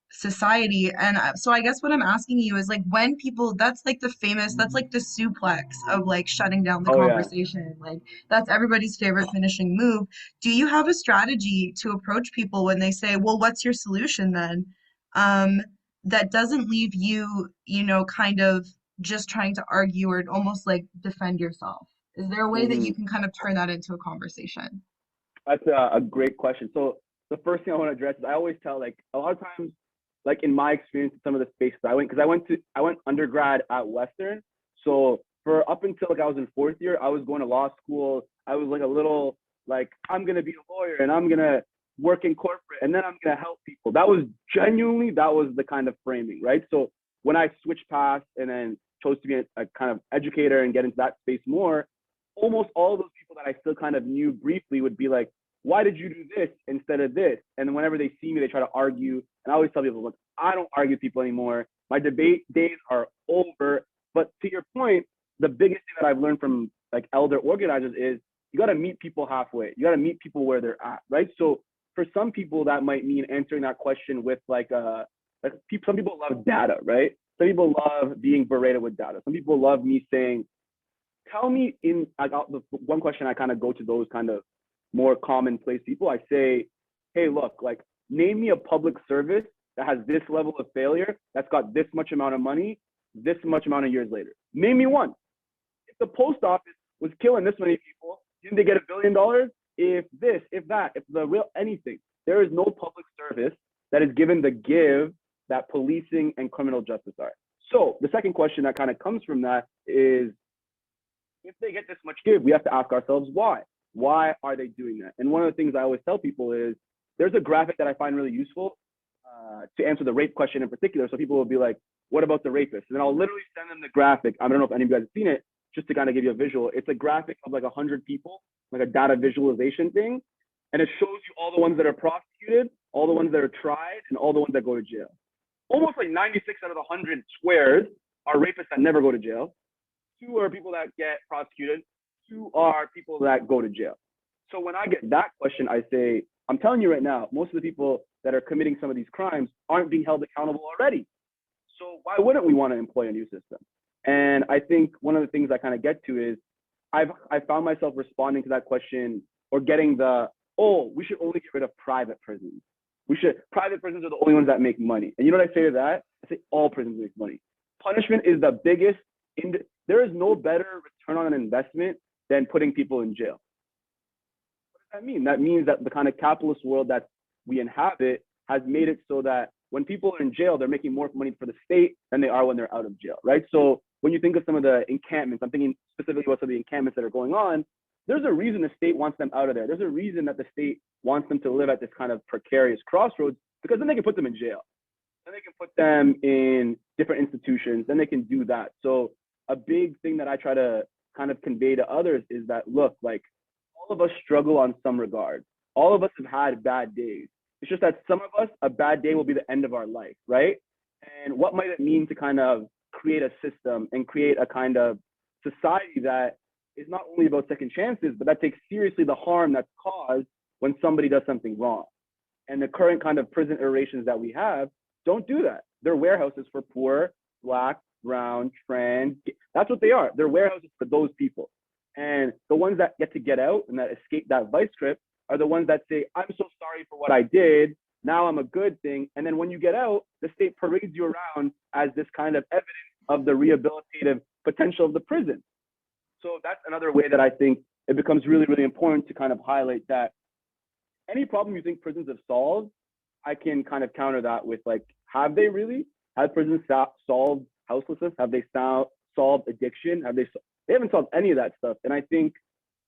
society. And so I guess what I'm asking you is like, when people, that's like the suplex of like shutting down the conversation. Like that's everybody's favorite finishing move. Do you have a strategy to approach people when they say, well, what's your solution then? That doesn't leave you, kind of just trying to argue or almost like defend yourself. Is there a way that you can kind of turn that into a conversation? That's a great question. So the first thing I want to address is I always tell, like, a lot of times, like in my experience in some of the spaces I went, because I went undergrad at Western. So for up until like I was in fourth year, I was going to law school. I was like a little like, I'm gonna be a lawyer and I'm gonna work in corporate and then I'm gonna help people. That was the kind of framing, right? So when I switched paths and then chose to be a kind of educator and get into that space more, almost all of those people that I still kind of knew briefly would be like, why did you do this instead of this? And whenever they see me, they try to argue. And I always tell people, look, I don't argue with people anymore. My debate days are over. But to your point, the biggest thing that I've learned from like elder organizers is you got to meet people halfway. You got to meet people where they're at, right? So for some people, that might mean answering that question with like some people love data, right? Some people love being berated with data. Some people love me saying, tell me the one question I kind of go to those kind of more commonplace people. I say, hey, look, like name me a public service that has this level of failure, that's got this much amount of money, this much amount of years later. Name me one. If the post office was killing this many people, didn't they get $1 billion? If this, if that, if the real anything, there is no public service that is given the give that policing and criminal justice are. So the second question that kind of comes from that is, if they get this much give, we have to ask ourselves why. Why are they doing that? And one of the things I always tell people is, there's a graphic that I find really useful to answer the rape question in particular. So people will be like, what about the rapist? And then I'll literally send them the graphic. I don't know if any of you guys have seen it, just to kind of give you a visual. It's a graphic of like 100 people, like a data visualization thing. And it shows you all the ones that are prosecuted, all the ones that are tried, and all the ones that go to jail. Almost like 96 out of the 100 squares are rapists that never go to jail. 2 are people that get prosecuted. 2 are people that go to jail. So when I get that question, I say, I'm telling you right now, most of the people that are committing some of these crimes aren't being held accountable already. So why wouldn't we want to employ a new system? And I think one of the things I kind of get to is I found myself responding to that question or getting we should only get rid of private prisons. Private prisons are the only ones that make money. And you know what I say to that? I say all prisons make money. Punishment is the biggest, there is no better return on an investment than putting people in jail. What does that mean? That means that the kind of capitalist world that we inhabit has made it so that when people are in jail, they're making more money for the state than they are when they're out of jail, right? So when you think of some of the encampments, I'm thinking specifically about some of the encampments that are going on, there's a reason the state wants them out of there. There's a reason that the state wants them to live at this kind of precarious crossroads, because then they can put them in jail. Then they can put them in different institutions, then they can do that. So a big thing that I try to kind of convey to others is that, look, like, all of us struggle on some regard. All of us have had bad days. It's just that some of us, a bad day will be the end of our life, right? And what might it mean to kind of create a system and create a kind of society that is not only about second chances, but that takes seriously the harm that's caused when somebody does something wrong. And the current kind of prison iterations that we have don't do that. They're warehouses for poor, Black, brown, trans. That's what they are. They're warehouses for those people. And the ones that get out and that escape that vice grip are the ones that say, I'm so sorry for what I did. Now I'm a good thing. And then when you get out, the state parades you around as this kind of evidence of the rehabilitative potential of the prison. So that's another way that I think it becomes really, really important to kind of highlight that any problem you think prisons have solved, I can kind of counter that with, like, have they really? Have prisons solved houselessness? Have they solved addiction? They haven't solved any of that stuff. And I think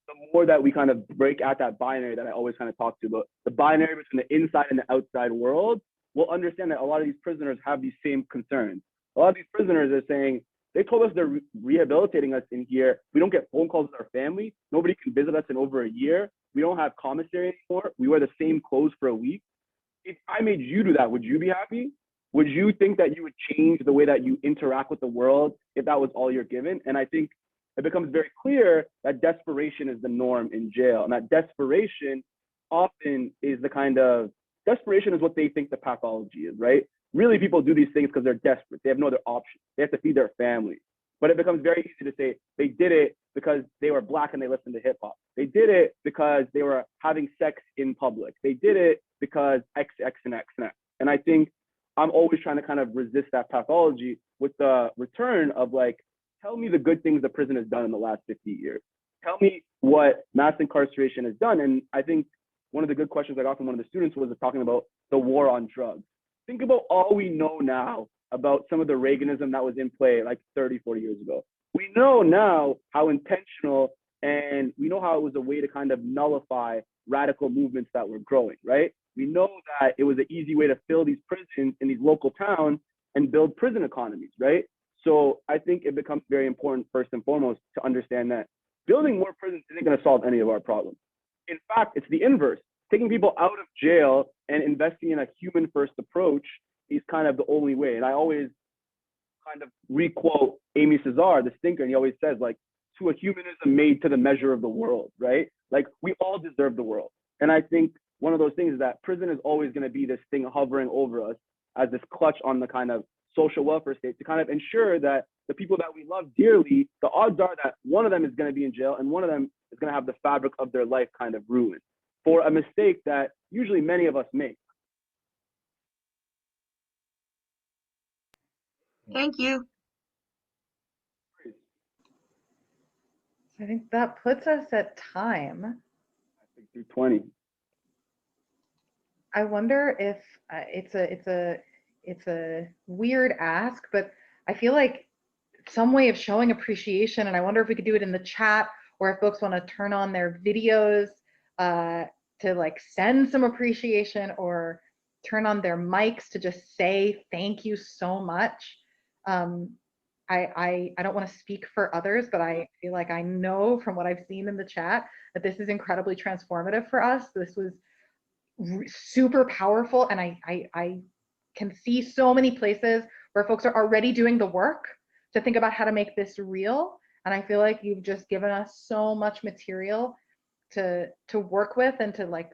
the more that we kind of break out that binary that I always kind of talk to about, the binary between the inside and the outside world, we'll understand that a lot of these prisoners have these same concerns. A lot of these prisoners are saying, they told us they're rehabilitating us in here. We don't get phone calls with our family. Nobody can visit us in over a year. We don't have commissary anymore. We wear the same clothes for a week. If I made you do that, would you be happy? Would you think that you would change the way that you interact with the world if that was all you're given? And I think it becomes very clear that desperation is the norm in jail. And that desperation often is the kind of, desperation is what they think the pathology is, right? Really, people do these things because they're desperate. They have no other option. They have to feed their family. But it becomes very easy to say they did it because they were Black and they listened to hip hop. They did it because they were having sex in public. They did it because X, X, and X, and X. And I think I'm always trying to kind of resist that pathology with the return of, like, tell me the good things the prison has done in the last 50 years. Tell me what mass incarceration has done. And I think one of the good questions I got from one of the students was talking about the war on drugs. Think about all we know now about some of the Reaganism that was in play like 30, 40 years ago. We know now how intentional, and we know how it was a way to kind of nullify radical movements that were growing, right? We know that it was an easy way to fill these prisons in these local towns and build prison economies, right? So I think it becomes very important, first and foremost, to understand that building more prisons isn't going to solve any of our problems. In fact, it's the inverse. Taking people out of jail and investing in a human-first approach is kind of the only way. And I always kind of requote Amy Cesar, the thinker, and he always says, like, to a humanism made to the measure of the world, right? Like, we all deserve the world. And I think one of those things is that prison is always going to be this thing hovering over us as this clutch on the kind of social welfare state to kind of ensure that the people that we love dearly, the odds are that one of them is going to be in jail and one of them is going to have the fabric of their life kind of ruined for a mistake that usually many of us make. Thank you. I think that puts us at time. I think through 20. I wonder if it's a weird ask, but I feel like some way of showing appreciation, and I wonder if we could do it in the chat, or if folks want to turn on their videos to, like, send some appreciation, or turn on their mics to just say thank you so much. I don't want to speak for others, but I feel like I know from what I've seen in the chat that this is incredibly transformative for us. This was super powerful, and I can see so many places where folks are already doing the work to think about how to make this real. And I feel like you've just given us so much material to work with and to, like,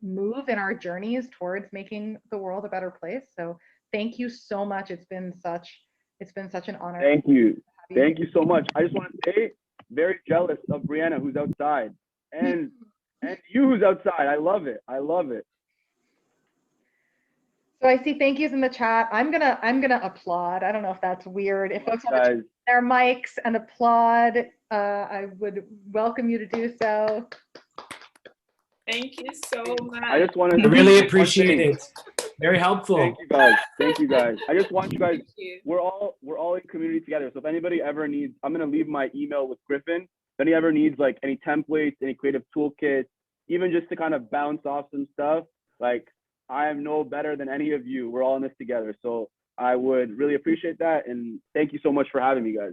move in our journeys towards making the world a better place. So thank you so much. It's been such an honor. Thank you. Thank you so much. I just want to say, very jealous of Brianna, who's outside, and you who's outside. I love it. I love it. So I see thank yous in the chat. I'm gonna applaud. I don't know if that's weird. If folks want to turn their mics and applaud, I would welcome you to do so. Thank you so much. I just want to. I really appreciate it. Very helpful. Thank you guys. Thank you guys. I just want you guys. Thank you. We're all in community together. So if anybody ever needs, I'm gonna leave my email with Griffin. If any ever needs like any templates, any creative toolkits, even just to kind of bounce off some stuff, like I am no better than any of you. We're all in this together. So I would really appreciate that. And thank you so much for having me, guys.